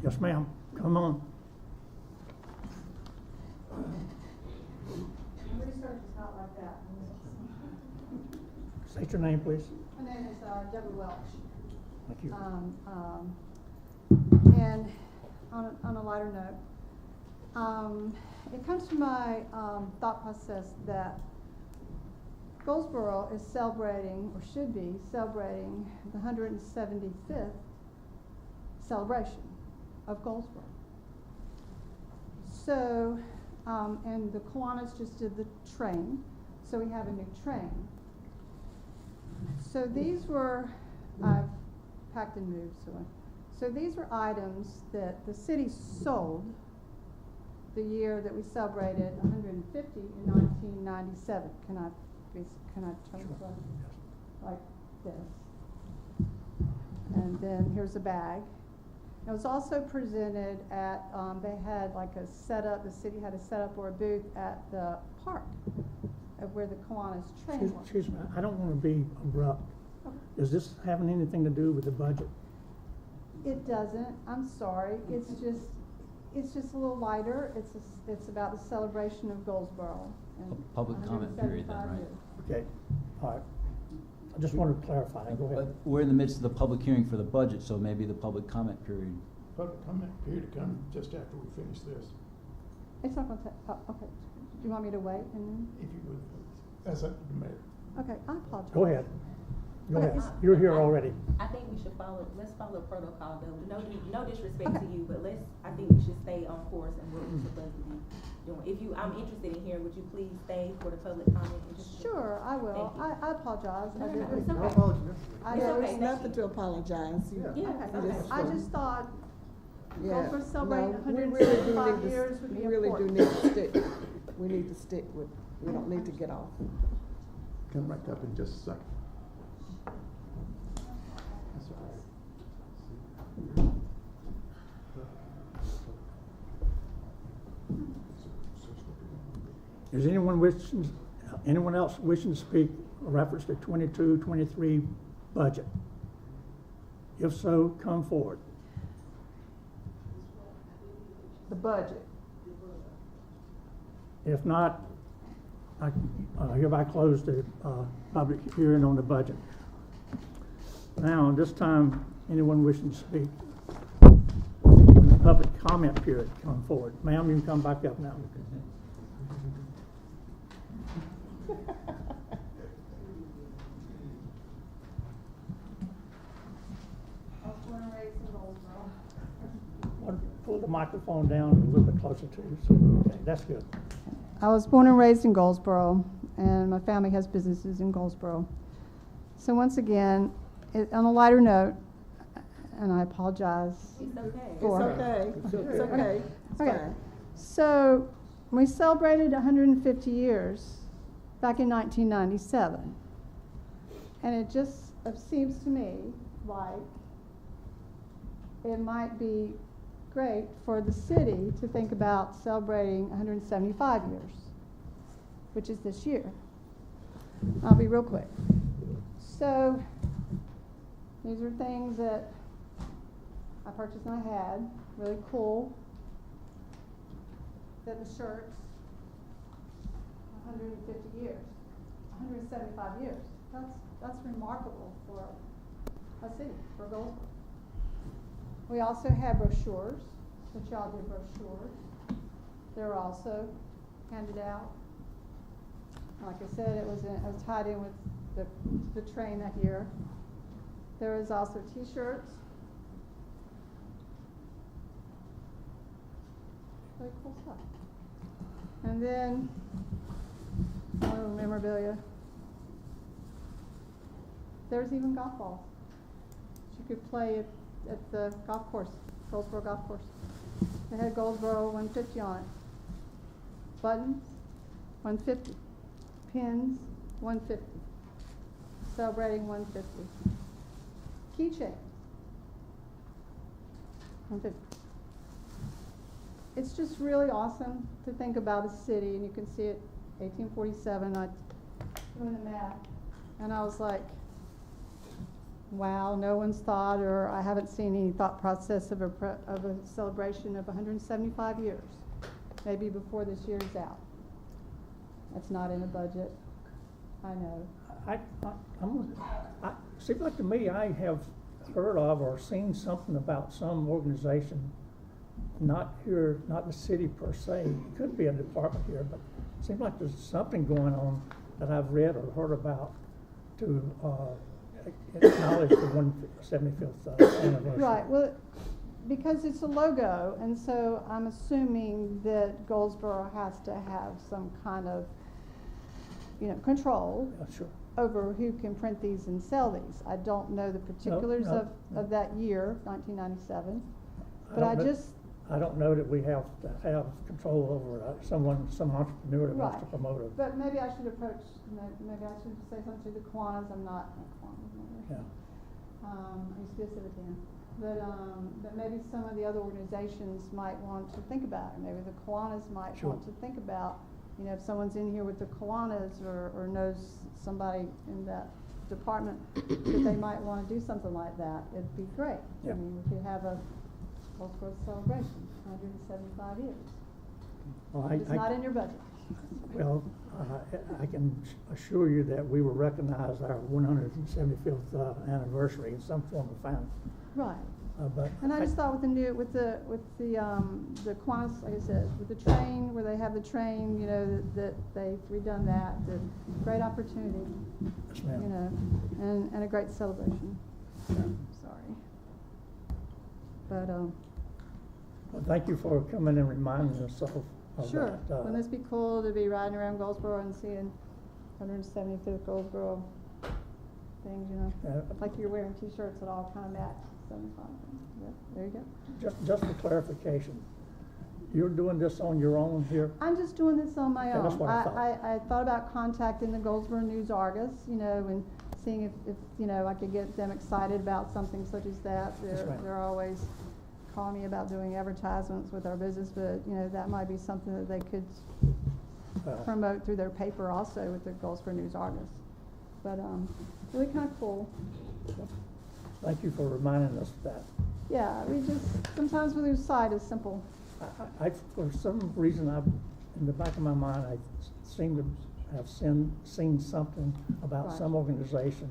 Yes, ma'am. Come on. Research is not like that. State your name, please. My name is Deborah Welch. Thank you. And on a lighter note, it comes to my thought process that Goldsboro is celebrating, or should be celebrating, the 175th celebration of Goldsboro. So, and the Kiwanis just did the train, so we have a new train. So these were, I've packed and moved, so these were items that the city sold the year that we celebrated 150 in 1997. Can I turn it like this? And then here's a bag. It was also presented at, they had like a setup, the city had a setup or a booth at the park of where the Kiwanis train was. Excuse me, I don't want to be abrupt. Okay. Is this having anything to do with the budget? It doesn't, I'm sorry, it's just a little lighter. It's about the celebration of Goldsboro. and Public comment period then, 175 right? years. Okay, all right. I just wanted to clarify. Go But ahead. we're in the midst of the public hearing for the budget, so maybe the public comment period. Public comment period to come just after we finish this, It's not gonna take, okay, do you want me to wait and, if you would, please. That's up to the mayor. okay, I apologize. Go ahead. Go ahead. You're here already. I think we should let's follow protocol though. No disrespect to you, but I think we should stay on course and what we're supposed to be doing. I'm interested in hearing, would you please stay for the public comment? And just Sure, I will. Thank you. I apologize. No, I no, didn't- no, it's okay. I It's know, okay, it's thank nothing you. to apologize. Yeah, I just thought Yeah, Goldsboro celebrating no, we really do 175 need to- years would be We really do important. need to stick, we need to stick with, we don't need to get off. Come right up in just a second. That's all right. Is anyone else wishing to speak in reference to 22-23 budget? If so, come forward. The budget. If not, I hereby close the public hearing on the budget. Now, this time, anyone wishing to speak in the public comment period, come forward. Ma'am, you can come back up now. Pull the microphone down a little bit closer to you. So, okay, that's good. I was born and raised in Goldsboro, and my family has businesses in Goldsboro. So once again, on a lighter note, and I apologize. It's okay. For- It's okay, it's okay, it's Okay. fine. So we celebrated 150 years back in 1997. And it just seems to me like it might be great for the city to think about celebrating 175 years, which is this year. I'll be real quick. So these are things that I purchased and I had, really cool. Then the shirts, 150 years, 175 years. That's remarkable for a city, for Goldsboro. We also have brochures, which y'all did brochures. They're also handed out. Like I said, it was tied in with the train that year. There was also T-shirts. Really cool stuff. And then a little memorabilia. There's even golf balls. You could play at the golf course, Goldsboro Golf Course. They had Goldsboro 150 on it. Buttons, 150. Pins, 150. Celebrating 150. Keychain, 150. It's just really awesome to think about a city, and you can see it, 1847, I doing the math, and I was like, wow, no one's thought, or I haven't seen any thought process of a celebration of 175 years, maybe before this year's out. That's not in a budget, I know. Seems like to me I have heard of or seen something about some organization, not here, not the city per se, it could be a department here, but it seems like there's something going on that I've read or heard about to acknowledge the 175th anniversary. Right, well, because it's a logo, and so I'm assuming that Goldsboro has to have some kind of, control Yeah, sure. over who can print these and sell these. I don't know the particulars no. of that year, 1997, I but don't I know- just, I don't know that we have to have control over some entrepreneur that wants to Right. promote it. but maybe I should approach, maybe I should say something to the Kiwanis. I'm not a Kiwanis member. Yeah. I used to be a Civilian. But maybe some of the other organizations might want to think about it. Maybe the Kiwanis might Sure. want to think about, if someone's in here with the Kiwanis or knows somebody in that department, that they might want to do something like that. It'd be great. Yeah. I mean, we could have a Goldsboro celebration, 175 years. Well, It's not in your budget. Well, I can assure you that we will recognize our 175th anniversary in some form or fashion. Right. But And I just thought with the Qantas, like I said, with the train, where they have the train, you know, that they've redone that, the great opportunity, yes, you ma'am. know, and a great celebration. So, sorry. But, Well, thank you for coming and reminding us of sure, that. wouldn't this be cool to be riding around Goldsboro and seeing 175th Goldsboro things, you know? Like you're wearing t-shirts that all kind of match 75. Yep, there you go. Just for clarification, you're doing this on your own here? I'm just doing this on my Okay, own. that's what I thought. I thought about contacting the Goldsboro News Argus, you know, and seeing if you know, I could get them excited about something such as that. Yes, ma'am. They're always calling me about doing advertisements with our business, but, you know, that might be something that they could promote through their paper also with the Goldsboro News Argus. But, really kind of cool. Thank you for reminding us of that. Yeah, we just, sometimes we lose sight of simple. I for some reason, in the back of my mind, I seem to have seen something about Right. some organization.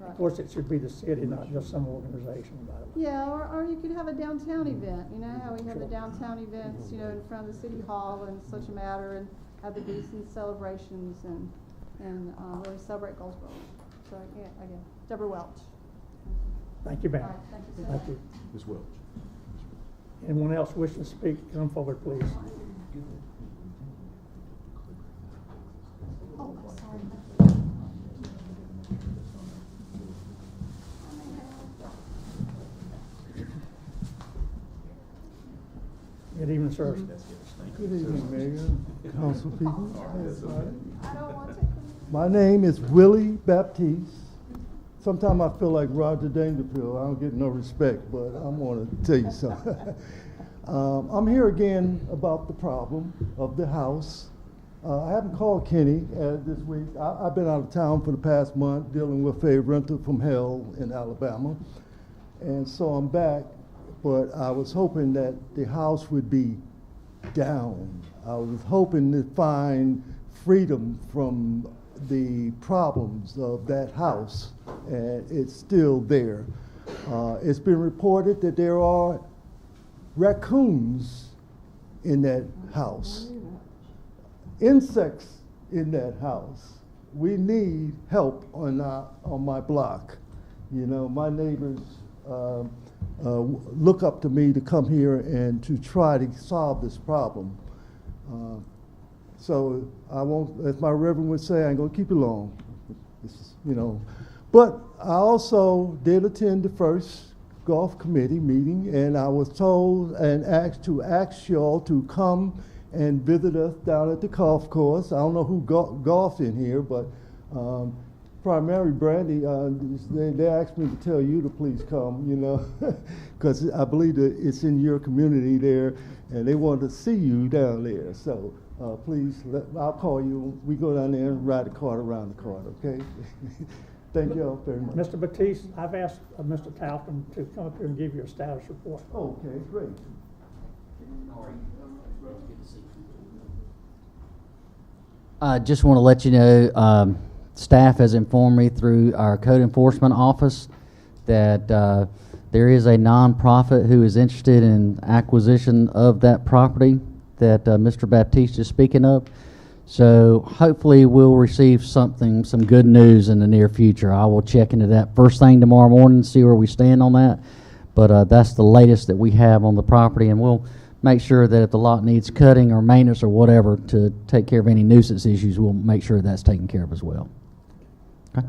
Right. Of course, it should be the city, not just some organization, by the way. Yeah, or you could have a downtown event, you know, how we have the Sure. downtown events, you know, in front of the city hall and such a matter, and have the decent celebrations and really celebrate Goldsboro. So, yeah, again, Deborah Welch. Thank you, ma'am. All right, thank you so Thank much. you. Ms. Welch. Anyone else wishing to speak, come forward, please. Oh, I'm sorry. Good evening, sir. Good evening, Mayor, council people. I don't want to. My name is Willie Baptiste. Sometimes I feel like Roger Dangerfield. I don't get no respect, but I'm going to tell you something. I'm here again about the problem of the house. I haven't called Kenny this week. I've been out of town for the past month dealing with a rental from hell in Alabama. And so I'm back, but I was hoping that the house would be down. I was hoping to find freedom from the problems of that house, and it's still there. It's been reported that there are raccoons in that house, insects in that house. We need help on my block. You know, my neighbors look up to me to come here and to try to solve this problem. So I won't, as my reverend would say, I ain't gonna keep it long. You know, but I also did attend the first golf committee meeting, and I was told and asked to ask y'all to come and visit us down at the golf course. I don't know who golfs in here, but Primary Brandy, they asked me to tell you to please come, you know, because I believe that it's in your community there, and they want to see you down there. So please, I'll call you. We go down there and ride the cart around the cart, okay? Thank you all very much. Mr. Batiste, I've asked Mr. Talcum to come up here and give you a status report. Okay, great. I just want to let you know, staff has informed me through our code enforcement office that there is a nonprofit who is interested in acquisition of that property that Mr. Baptiste is speaking of. So hopefully we'll receive some good news in the near future. I will check into that first thing tomorrow morning, see where we stand on that. But that's the latest that we have on the property, and we'll make sure that if the lot needs cutting or maintenance or whatever to take care of any nuisance issues, we'll make sure that's taken care of as well. Okay.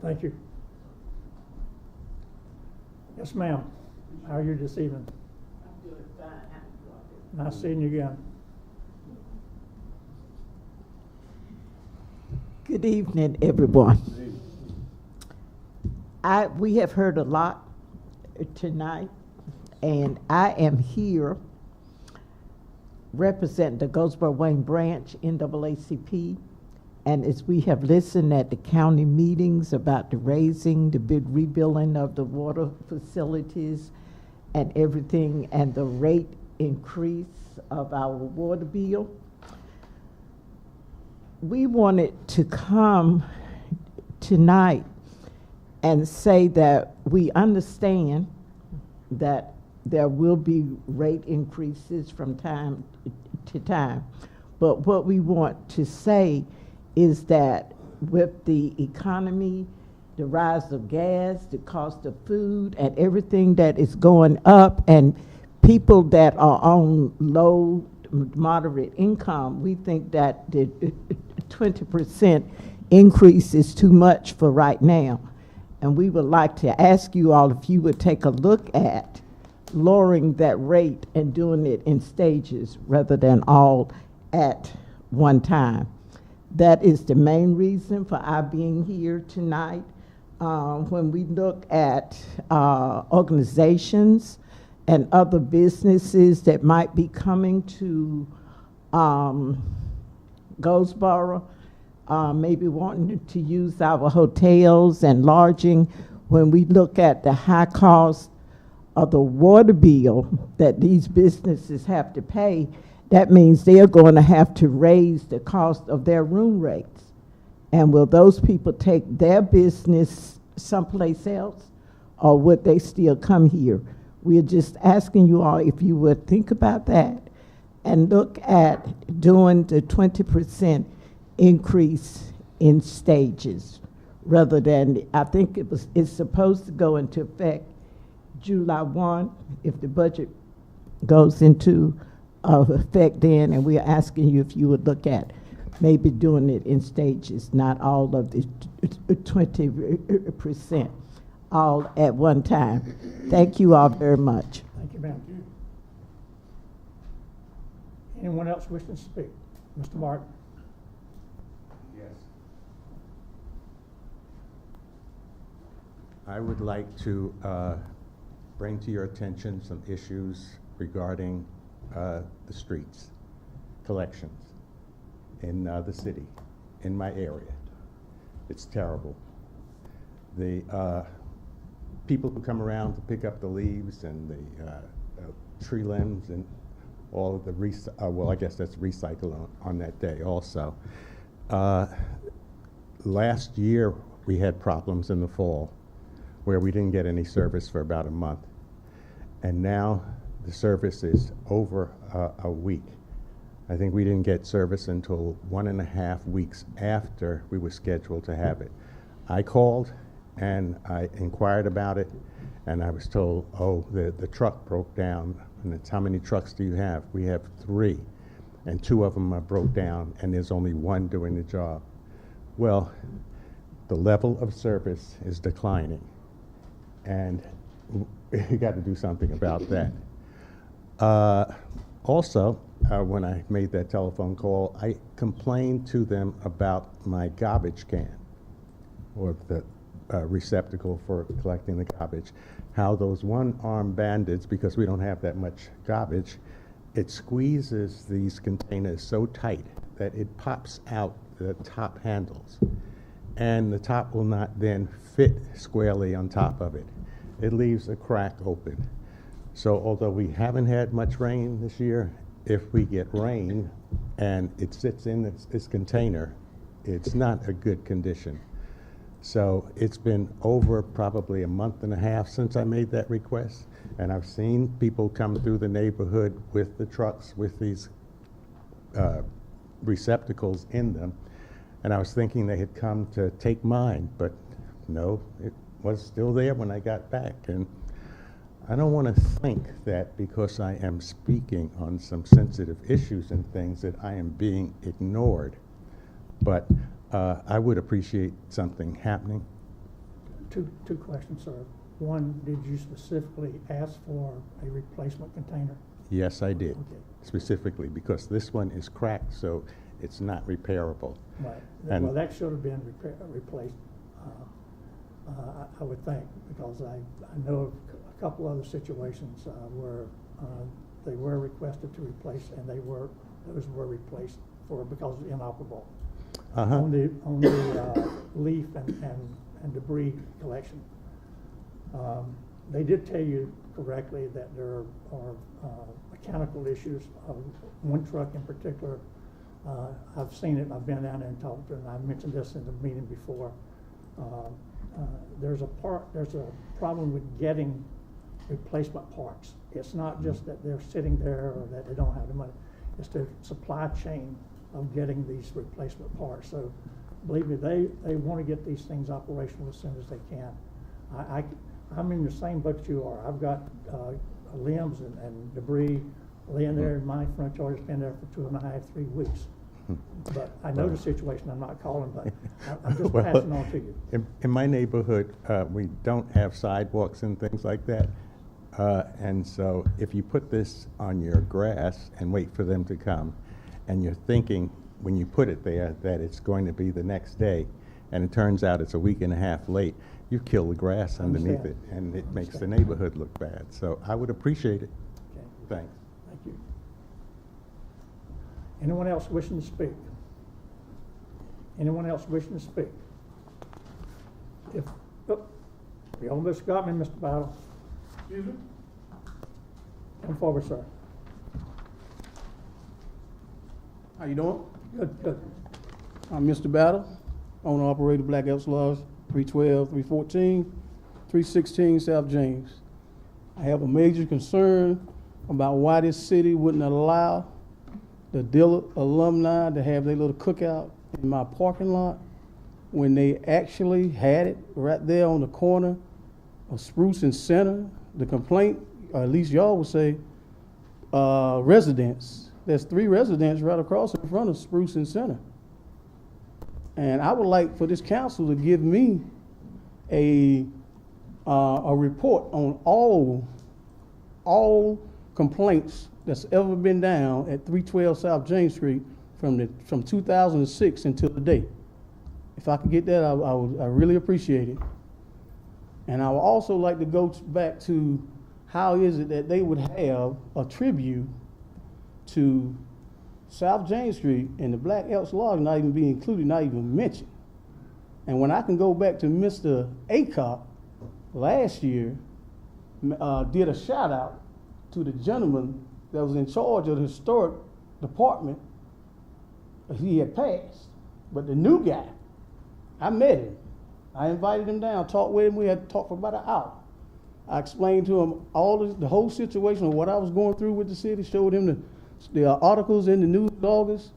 Thank you. Yes, ma'am. How are you this evening? I'm doing fine. Nice seeing you again. Good evening, everyone. We have heard a lot tonight, and I am here representing the Goldsboro Wayne Branch NAACP, and as we have listened at the county meetings about the raising, the big rebuilding of the water facilities and everything, and the rate increase of our water bill, we wanted to come tonight and say that we understand that there will be rate increases from time to time. But what we want to say is that with the economy, the rise of gas, the cost of food, and everything that is going up, and people that are on low, moderate income, we think that the 20% increase is too much for right now. And we would like to ask you all if you would take a look at lowering that rate and doing it in stages rather than all at one time. That is the main reason for our being here tonight. When we look at organizations and other businesses that might be coming to Goldsboro, maybe wanting to use our hotels and lodging, when we look at the high cost of the water bill that these businesses have to pay, that means they're going to have to raise the cost of their room rates. And will those people take their business someplace else, or would they still come here? We're just asking you all if you would think about that and look at doing the 20% increase in stages rather than, I think it's supposed to go into effect July 1 if the budget goes into effect then, and we are asking you if you would look at maybe doing it in stages, not all of the 20% all at one time. Thank you all very much. Thank you, ma'am. Anyone else wishing to speak? Mr. Martin? Yes. I would like to bring to your attention some issues regarding the streets, collections in the city, in my area. It's terrible. The people who come around to pick up the leaves and the tree limbs and all of the, well, I guess that's recycled on that day also. Last year, we had problems in the fall where we didn't get any service for about a month. And now the service is over a week. I think we didn't get service until 1.5 weeks after we were scheduled to have it. I called and I inquired about it, and I was told, oh, the truck broke down. And it's, how many trucks do you have? We have 3, and 2 of them are broke down, and there's only 1 doing the job. Well, the level of service is declining, and we got to do something about that. Also, when I made that telephone call, I complained to them about my garbage can, or the receptacle for collecting the garbage, how those one-armed bandits, because we don't have that much garbage, it squeezes these containers so tight that it pops out the top handles, and the top will not then fit squarely on top of it. It leaves a crack open. So although we haven't had much rain this year, if we get rain and it sits in this container, it's not a good condition. So it's been over probably 1.5 months since I made that request, and I've seen people come through the neighborhood with the trucks with these receptacles in them, and I was thinking they had come to take mine, but no, it was still there when I got back. And I don't want to think that because I am speaking on some sensitive issues and things that I am being ignored, but I would appreciate something happening. Two questions, sir. One, did you specifically ask for a replacement container? Yes, I did. Okay. Specifically because this one is cracked, so it's not repairable. Right. And well, that should have been replaced, I would think, because I know of a couple other situations where they were requested to replace, and those were replaced because of inoperable. On the leaf and debris collection. They did tell you correctly that there are mechanical issues. One truck in particular I've seen it, I've been down there and talked to her, and I mentioned this in the meeting before. There's a problem with getting replacement parts. It's not just that they're sitting there or that they don't have the money. It's the supply chain of getting these replacement parts. So believe me, they want to get these things operational as soon as they can. I'm in the same boat you are. I've got limbs and debris laying there in my front yard. It's been there for 2.5, 3 weeks. But I know the situation. I'm not calling, but I'm just Well, passing on to you. In my neighborhood, we don't have sidewalks and things like that. And so if you put this on your grass and wait for them to come, and you're thinking when you put it there that it's going to be the next day, and it turns out it's a week and a half late, you kill the grass underneath it, and it makes the neighborhood look bad. So I would appreciate it. Okay. Thanks. Thank you. Anyone else wishing to speak? Anyone else wishing to speak? You almost got me, Mr. Battle. Excuse me? Come forward, sir. How you doing? Good, good. I'm Mr. Battle, owner operator Black Elks Lodge, 312, 314, 316 South James. I have a major concern about why this city wouldn't allow the Dillard alumni to have their little cookout in my parking lot when they actually had it right there on the corner of Spruce and Center. The complaint, or at least y'all would say, residents. There's 3 residents right across in front of Spruce and Center. And I would like for this council to give me a report on all complaints that's ever been down at 312 South James Street from 2006 until today. If I could get that, I really appreciate it. And I would also like to go back to how is it that they would have a tribute to South James Street and the Black Elks Lodge not even be included, not even mentioned. And when I can go back to Mr. Acock last year, did a shout out to the gentleman that was in charge of the historic department. He had passed, but the new guy, I met him. I invited him down, talked with him. We had talked for about an hour. I explained to him the whole situation of what I was going through with the city, showed him the articles in the news August,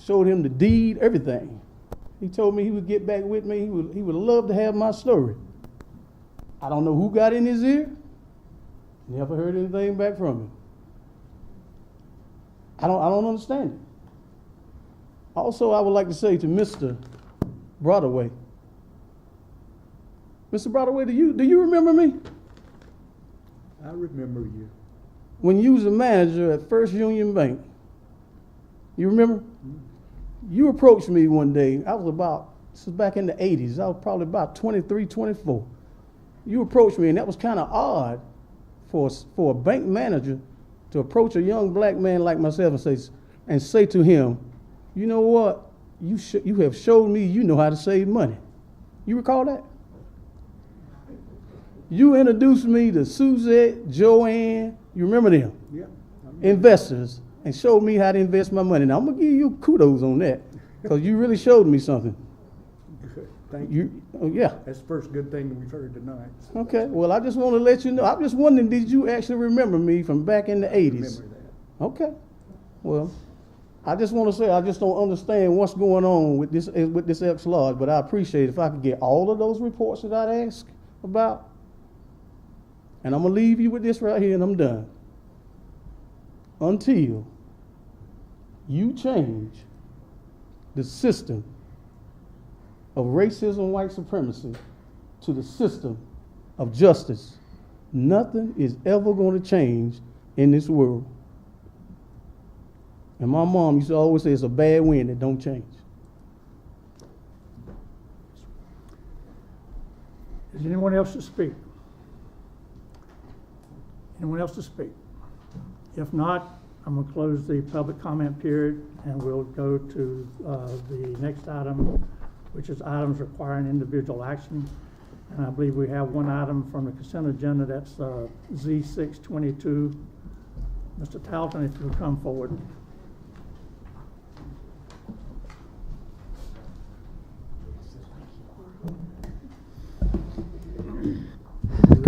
showed him the deed, everything. He told me he would get back with me. He would love to have my story. I don't know who got in his ear. Never heard anything back from him. I don't understand it. Also, I would like to say to Mr. Broadway. Mr. Broadway, do you remember me? I remember you. When you was a manager at First Union Bank. You remember? You approached me one day. This was back in the 80s. I was probably about 23, 24. You approached me, and that was kind of odd for a bank manager to approach a young black man like myself and say to him, you know what? You have showed me you know how to save money. You recall that? You introduced me to Suzette, Joanne, you remember them? Yeah. Investors, and showed me how to invest my money. Now, I'm going to give you kudos on that, because you really showed me something. Good. Thank you. Oh, yeah. That's the first good thing we've heard tonight. Okay, well, I just want to let you know. I'm just wondering, did you actually remember me from back in the 80s? I remember that. Okay. Well, I just want to say I just don't understand what's going on with this Elks Lodge, but I appreciate it if I could get all of those reports that I'd asked about. And I'm going to leave you with this right here, and I'm done. Until you change the system of racism, white supremacy, to the system of justice, nothing is ever going to change in this world. And my mom used to always say it's a bad wind that don't change. Is anyone else to speak? Anyone else to speak? If not, I'm going to close the public comment period, and we'll go to the next item, which is items requiring individual action. And I believe we have one item from the consent agenda, that's Z622. Mr. Talton, if you'll come forward.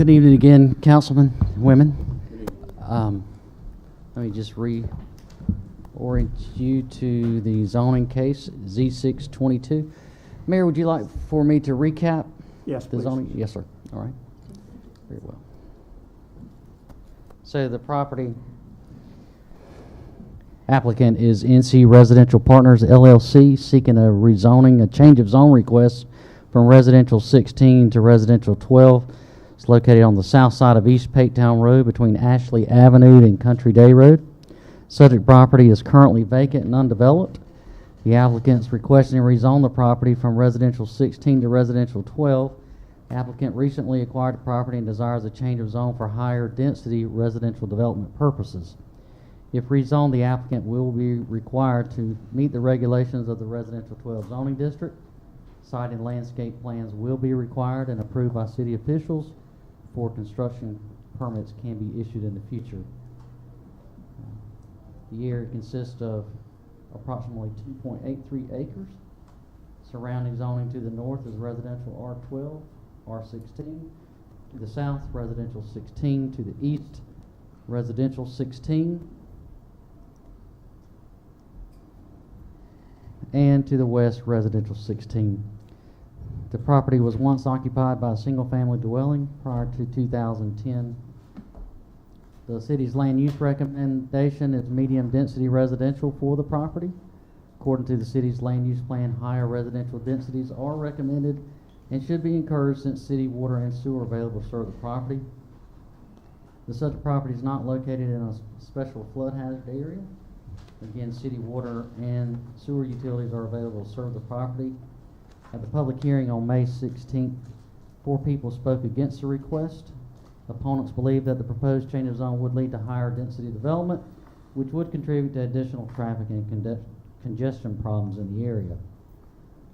Good evening again, councilmen, women. Let me just reorient you to the zoning case, Z622. Mayor, would you like for me to recap? Yes, the please. zoning? Yes, sir. All right. Very well. So the property applicant is NC Residential Partners LLC, seeking a change of zone request from residential 16 to residential 12. It's located on the south side of East Patetown Road between Ashley Avenue and Country Day Road. Subject property is currently vacant and undeveloped. The applicant is requesting to rezone the property from residential 16 to residential 12. The applicant recently acquired the property and desires a change of zone for higher density residential development purposes. If rezoned, the applicant will be required to meet the regulations of the residential 12 zoning district. Site and landscape plans will be required and approved by city officials before construction permits can be issued in the future. The area consists of approximately 2.83 acres. Surrounding zoning to the north is residential R12, R16. To the south, residential 16. To the east, residential 16. And to the west, residential 16. The property was once occupied by a single-family dwelling prior to 2010. The city's land use recommendation is medium-density residential for the property. According to the city's land use plan, higher residential densities are recommended and should be encouraged since city water and sewer are available to serve the property. The subject property is not located in a special flood hazard area. Again, city water and sewer utilities are available to serve the property. At the public hearing on May 16th, 4 people spoke against the request. Opponents believe that the proposed change of zone would lead to higher density development, which would contribute to additional traffic and congestion problems in the area.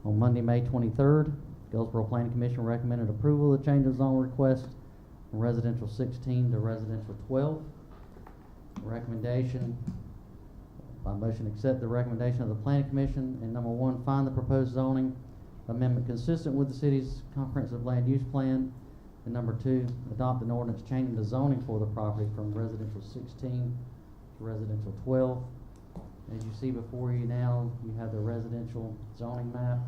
On Monday, May 23rd, Goldsboro Planning Commission recommended approval of the change of zone request from residential 16 to residential 12. Recommendation, by motion, accept the recommendation of the Planning Commission, and number 1, find the proposed zoning amendment consistent with the city's comprehensive land use plan, and number 2, adopt an ordinance changing the zoning for the property from residential 16 to residential 12. As you see before you now, you have the residential zoning map.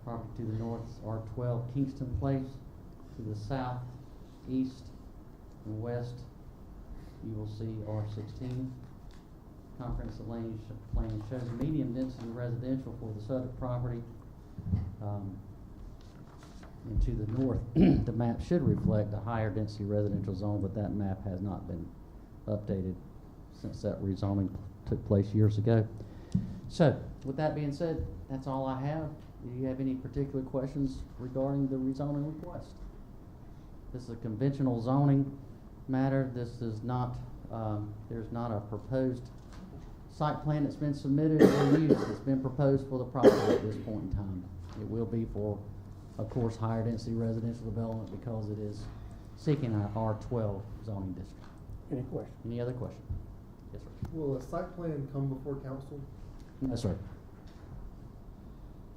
Property to the north is R12 Kingston Place. To the south, east, and west, you will see R16. Comprehensive land use plan shows medium density residential for the subject property. And to the north, the map should reflect a higher density residential zone, but that map has not been updated since that rezoning took place years ago. So, with that being said, that's all I have. Do you have any particular questions regarding the rezoning request? This is a conventional zoning matter. This is not, there's not a proposed site plan that's been submitted or used. It's been proposed for the property at this point in time. It will be for, of course, higher density residential development because it is seeking our R12 zoning district. Any question? Any other question? Yes, sir. Will a site plan come before council? No, sir.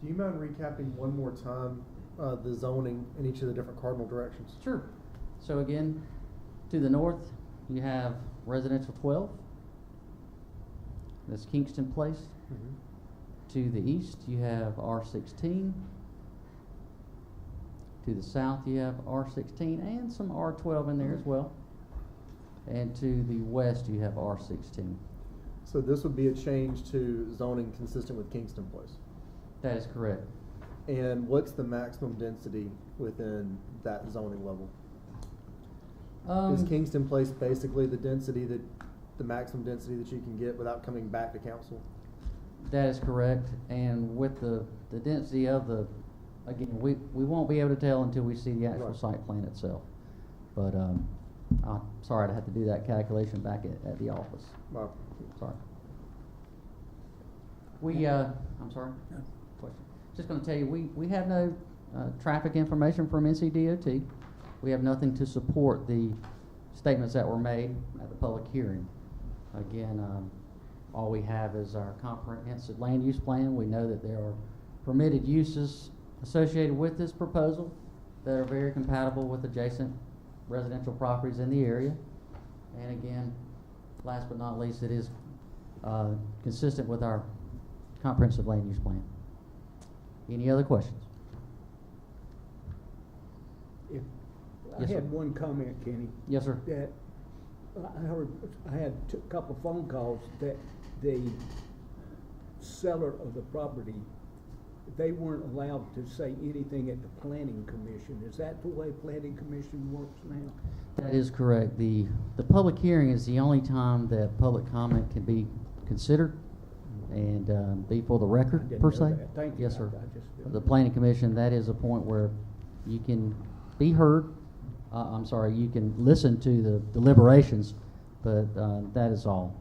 Do you mind recapping one more time the zoning in each of the different cardinal directions? Sure. So again, to the north, you have residential 12. That's Kingston Place. Mm-hmm. To the east, you have R16. To the south, you have R16 and some R12 in there as well. And to the west, you have R16. So this would be a change to zoning consistent with Kingston Place? That is correct. And what's the maximum density within that zoning level? Is Kingston Place basically the maximum density that you can get without coming back to council? That is correct. And with the density of the, again, we won't be able to tell until we see the actual site plan itself. But I'm sorry to have to do that calculation back at the office. Wow. Sorry. I'm sorry. Question. Just going to tell you, we have no traffic information from NCDOT. We have nothing to support the statements that were made at the public hearing. Again, all we have is our comprehensive land use plan. We know that there are permitted uses associated with this proposal that are very compatible with adjacent residential properties in the area. And again, last but not least, it is consistent with our comprehensive land use plan. Any other questions? If, I Yes, sir. had one comment, Kenny. Yes, sir. That I had a couple phone calls that the seller of the property, they weren't allowed to say anything at the planning commission. Is that the way planning commission works now? That is correct. The public hearing is the only time that public comment can be considered and be for the I record, didn't per know se. that. Thank you. Yes, sir. I just didn't The know. planning commission, that is a point where you can be heard. I'm sorry, you can listen to the deliberations, but that is all.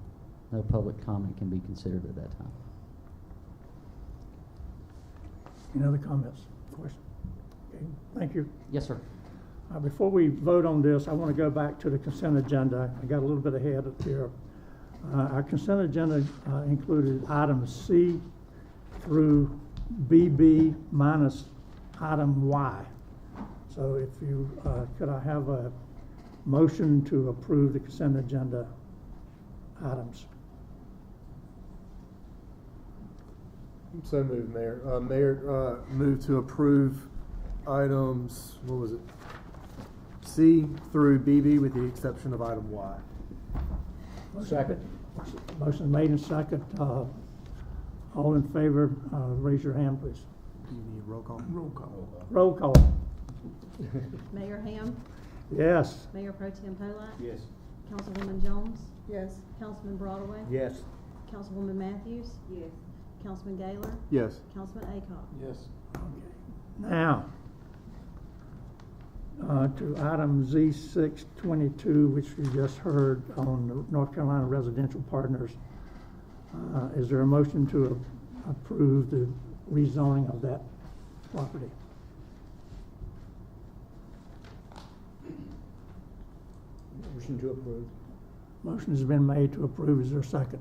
No public comment can be considered at that time. Any other comments, questions? Okay, thank you. Yes, sir. Before we vote on this, I want to go back to the consent agenda. I got a little bit ahead of here. Our consent agenda included items C through BB minus item Y. So if you, could I have a motion to approve the consent agenda items? So moved, Mayor. Mayor, move to approve items, what was it? C through BB with the exception of item Y. Second. Motion made and second. All in favor, raise your hand, please. Do you need roll call? Roll call. Roll call. Mayor Ham, Yes. Mayor Pro Tem Polak, Yes. Councilwoman Jones, Yes. Councilman Broadway, Yes. Councilwoman Matthews, Yes. Councilman Gaylor, Yes. Councilman Acock. Yes. Now, to item Z622, which you just heard on the North Carolina Residential Partners. Is there a motion to approve the rezoning of that property? Motion to approve. Motion has been made to approve. Is there a second?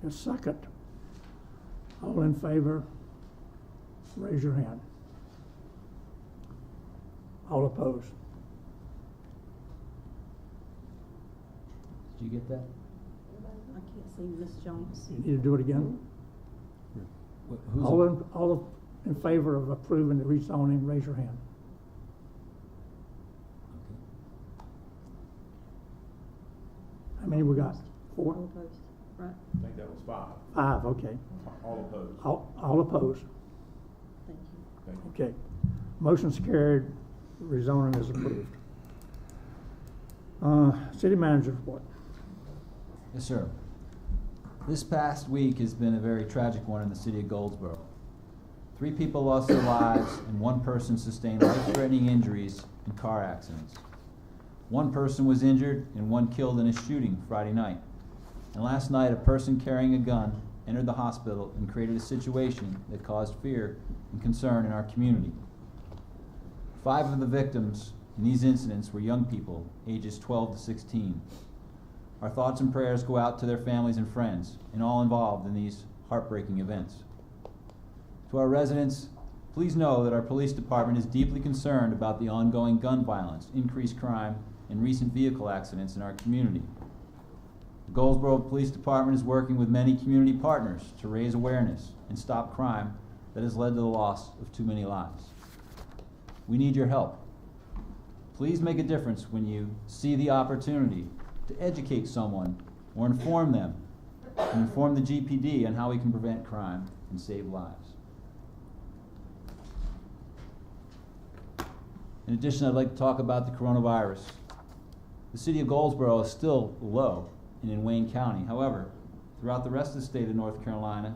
A second. All in favor, raise your hand. All opposed? Did you get that? I can't see Ms. Jones. You need to do it again? Who's All in favor of approving the rezoning, raise your hand. How many we got? All 4? opposed, right? I think that was 5. 5, okay. All opposed. All opposed? Thank you. Thank you. Okay. Motion's carried, rezoning is approved. City manager report. Yes, sir. This past week has been a very tragic one in the city of Goldsboro. 3 people lost their lives and 1 person sustained life-threatening injuries in car accidents. 1 person was injured and 1 killed in a shooting Friday night. And last night, a person carrying a gun entered the hospital and created a situation that caused fear and concern in our community. 5 of the victims in these incidents were young people, ages 12 to 16. Our thoughts and prayers go out to their families and friends and all involved in these heartbreaking events. To our residents, please know that our police department is deeply concerned about the ongoing gun violence, increased crime, and recent vehicle accidents in our community. The Goldsboro Police Department is working with many community partners to raise awareness and stop crime that has led to the loss of too many lives. We need your help. Please make a difference when you see the opportunity to educate someone or inform them and inform the GPD on how we can prevent crime and save lives. In addition, I'd like to talk about the coronavirus. The city of Goldsboro is still low and in Wayne County. However, throughout the rest of the state of North Carolina,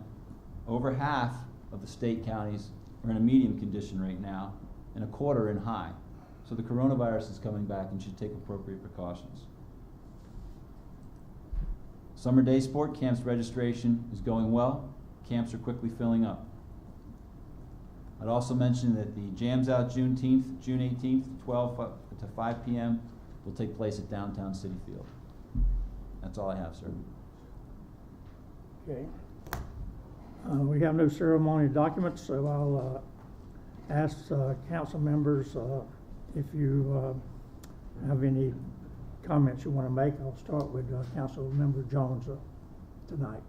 over half of the state counties are in a medium condition right now and a quarter in high. So the coronavirus is coming back and should take appropriate precautions. Summer day sport camps registration is going well. Camps are quickly filling up. I'd also mention that the Jams Out June 18th, 12 to 5 p.m. will take place at downtown City Field. That's all I have, sir. Okay. We have no ceremony documents, so I'll ask council members if you have any comments you want to make, I'll start with Councilmember Jones tonight.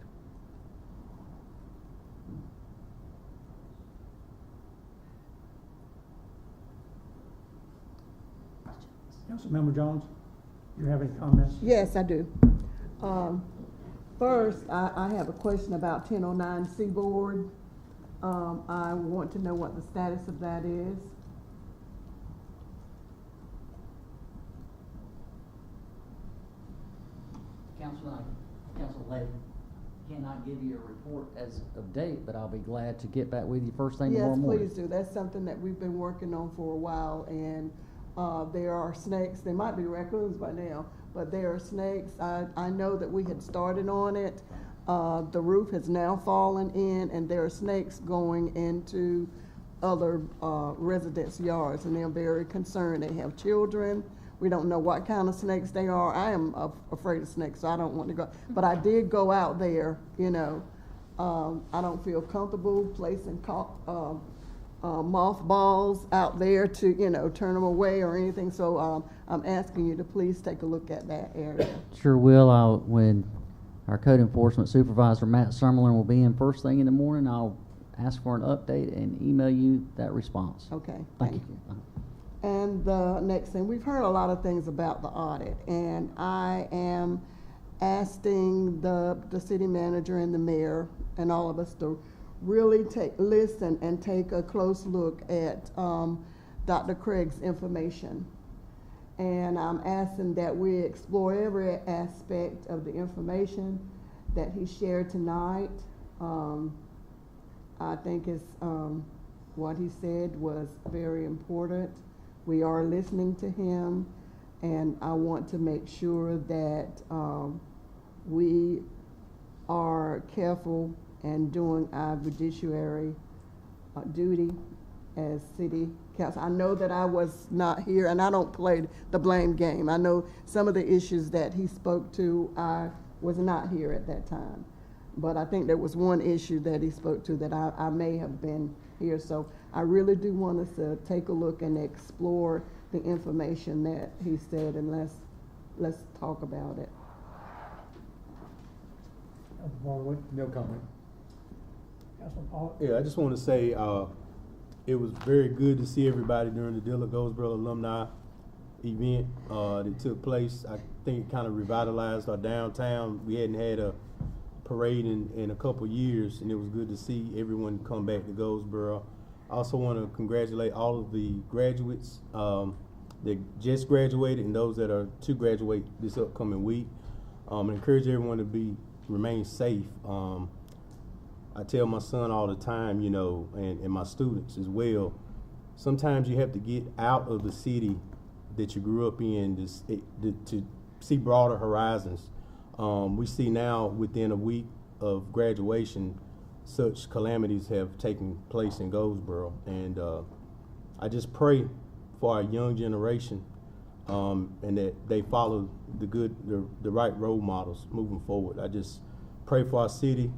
Councilmember Jones, you have any comments? Yes, I do. First, I have a question about 1009 Seaboard. I want to know what the status of that is. Council lady, cannot give you a report as of date, but I'll be glad to get back with you first thing tomorrow morning. Yes, please do. That's something that we've been working on for a while, and there are snakes. There might be raccoons by now, but there are snakes. I know that we had started on it. The roof has now fallen in, and there are snakes going into other residents' yards, and they're very concerned. They have children. We don't know what kind of snakes they are. I am afraid of snakes, so I don't want to go. But I did go out there, you know. I don't feel comfortable placing mothballs out there to, you know, turn them away or anything. So I'm asking you to please take a look at that area. Sure will. When our code enforcement supervisor, Matt Summerlin, will be in first thing in the morning, I'll ask for an update and email you that response. Okay, Thank thank you. And the next thing, we've heard a lot of things about the audit, and I am asking the city manager and the mayor and all of us to really listen and take a close look at Dr. Craig's information. And I'm asking that we explore every aspect of the information that he shared tonight. I think what he said was very important. We are listening to him, and I want to make sure that we are careful and doing our judiciary duty as city council. I know that I was not here, and I don't play the blame game. I know some of the issues that he spoke to, I was not here at that time. But I think there was one issue that he spoke to that I may have been here. So I really do want us to take a look and explore the information that he said, and let's talk about it. No comment. Paul? Yeah, I just want to say it was very good to see everybody during the Dilla Goldsboro alumni event that took place. I think it kind of revitalized our downtown. We hadn't had a parade in a couple years, and it was good to see everyone come back to Goldsboro. I also want to congratulate all of the graduates that just graduated and those that are to graduate this upcoming week. And encourage everyone to remain safe. I tell my son all the time, you know, and my students as well, sometimes you have to get out of the city that you grew up in to see broader horizons. We see now within a week of graduation, such calamities have taken place in Goldsboro. And I just pray for our young generation and that they follow the right role models moving forward. I just pray for our city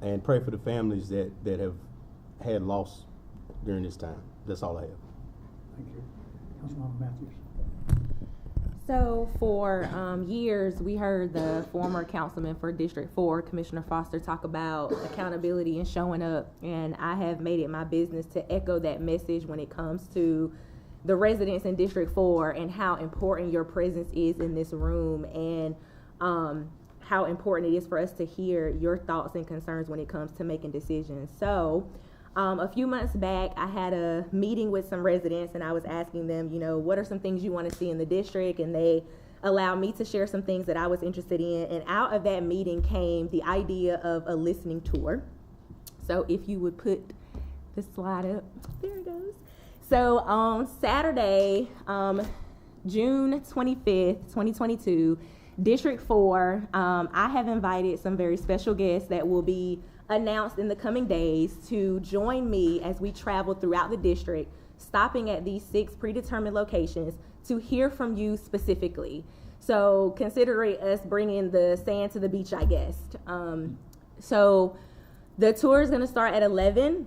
and pray for the families that have had loss during this time. That's all I have. Thank you. Councilmember Matthews. So for years, we heard the former councilman for District 4, Commissioner Foster, talk about accountability and showing up. And I have made it my business to echo that message when it comes to the residents in District 4 and how important your presence is in this room, and how important it is for us to hear your thoughts and concerns when it comes to making decisions. So a few months back, I had a meeting with some residents, and I was asking them, you know, what are some things you want to see in the district? And they allowed me to share some things that I was interested in. And out of that meeting came the idea of a listening tour. So if you would put the slide up, there it goes. So on Saturday, June 25th, 2022, District 4, I have invited some very special guests that will be announced in the coming days to join me as we travel throughout the district, stopping at these 6 predetermined locations to hear from you specifically. So consider us bringing the sand to the beach, I guess. So the tour is going to start at 11.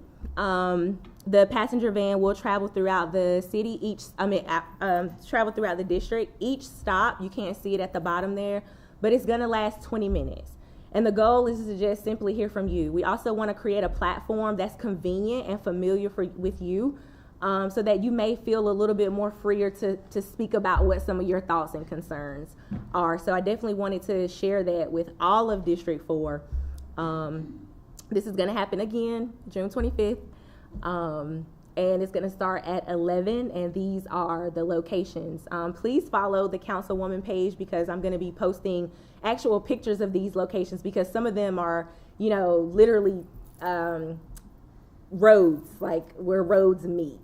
The passenger van will travel throughout the city, travel throughout the district. Each stop, you can't see it at the bottom there, but it's gonna last 20 minutes. And the goal is to just simply hear from you. We also wanna create a platform that's convenient and familiar with you, so that you may feel a little bit more freer to speak about what some of your thoughts and concerns are. So I definitely wanted to share that with all of District 4. This is gonna happen again, June 25th. And it's going to start at 11, and these are the locations. Please follow the Councilwoman page, because I'm going to be posting actual pictures of these locations, because some of them are, literally roads, like where roads meet.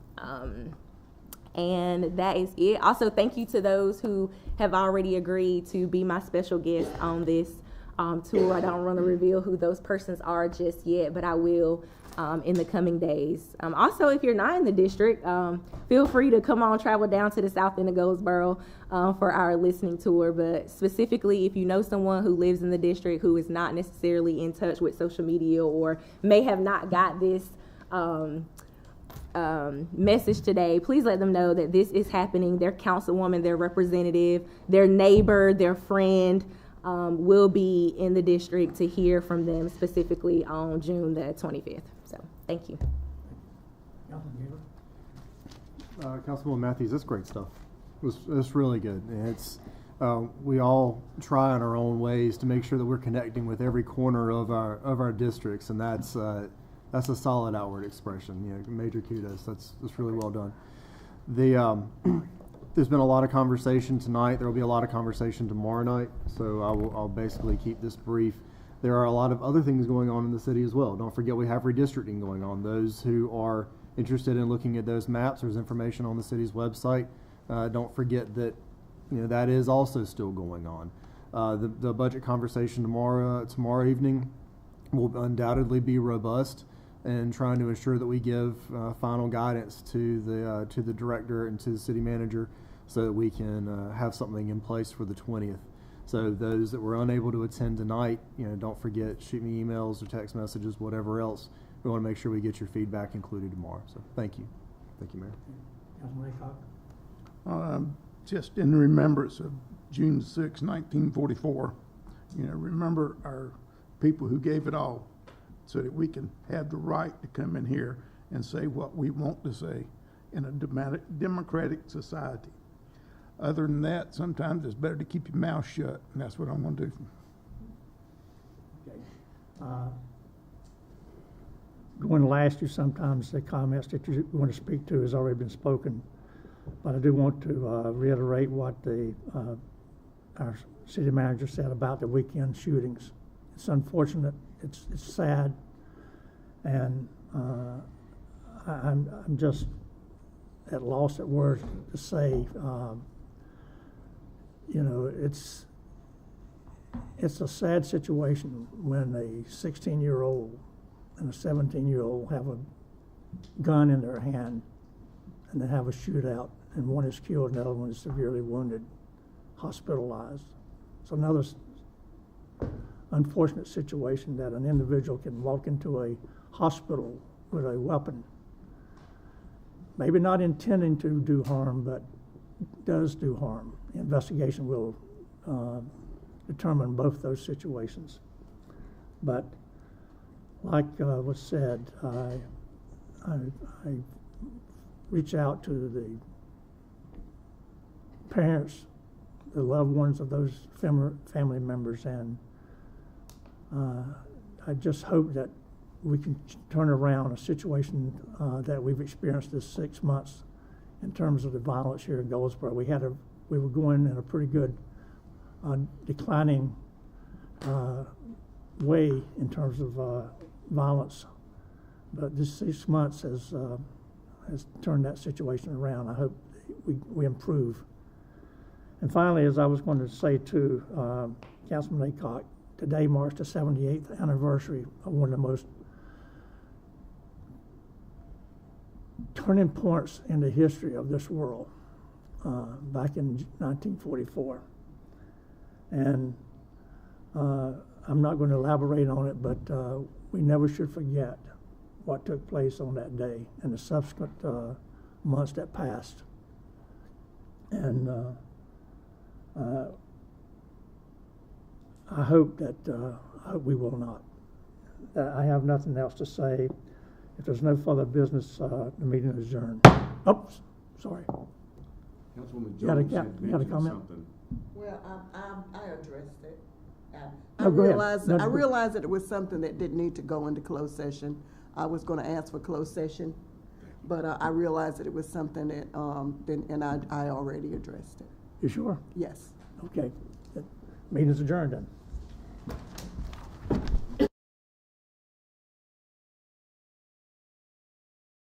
And that is it. Also, thank you to those who have already agreed to be my special guest on this tour. I don't want to reveal who those persons are just yet, but I will in the coming days. Also, if you're not in the district, feel free to come on, travel down to the south end of Goldsboro for our listening tour. But specifically, if you know someone who lives in the district who is not necessarily in touch with social media, or may have not got this message today, please let them know that this is happening. Their councilwoman, their representative, their neighbor, their friend will be in the district to hear from them specifically on June the 25th. So, thank you. Councilwoman Matthews, that's great stuff. It's really good. It's we all try in our own ways to make sure that we're connecting with every corner of our districts, and that's a solid outward expression. Major kudos. That's really well done. There's been a lot of conversation tonight. There will be a lot of conversation tomorrow night, so I'll basically keep this brief. There are a lot of other things going on in the city as well. Don't forget we have redistricting going on. Those who are interested in looking at those maps, there's information on the city's website. Don't forget that that is also still going on. The budget conversation tomorrow evening will undoubtedly be robust, and trying to ensure that we give final guidance to the director and to the city manager, so that we can have something in place for the 20th. So those that were unable to attend tonight, don't forget, shoot me emails or text messages, whatever else. We want to make sure we get your feedback included tomorrow. So thank you. Thank you, Mayor. Councilman Aycock? Just in remembrance of June 6, 1944, remember our people who gave it all, so that we can have the right to come in here and say what we want to say in a democratic society. Other than that, sometimes it's better to keep your mouth shut, and that's what I'm going to do. Okay. Going to ask you sometimes the comments that you want to speak to has already been spoken, but I do want to reiterate what our city manager said about the weekend shootings. It's unfortunate. It's sad, and I'm just at loss of words to say. It's a sad situation when a 16-year-old and a 17-year-old have a gun in their hand, and they have a shootout, and one is killed and the other one is severely wounded, hospitalized. It's another unfortunate situation that an individual can walk into a hospital with a weapon, maybe not intending to do harm, but does do harm. The investigation will determine both those situations. But like was said, I reach out to the parents, the loved ones of those family members, and I just hope that we can turn around a situation that we've experienced this 6 months in terms of the violence here in Goldsboro. We were going in a pretty good declining way in terms of violence, but this 6 months has turned that situation around. I hope we improve. And finally, as I was going to say to Councilman Aycock, today marks the 78th anniversary of one of the most turning points in the history of this world, back in 1944. And I'm not going to elaborate on it, but we never should forget what took place on that day and the subsequent months that passed. And I hope we will not. I have nothing else to say. If there's no further business, the meeting is adjourned. Oops, sorry. Councilwoman You had a- Jones had you had a mentioned comment? something. Well, I addressed it. No, go ahead. realized, No, I go- realized that it was something that didn't need to go into closed session. I was gonna ask for closed session, but I realized that it was something that, and I already addressed it. You sure? Yes. Okay. Meeting is adjourned then.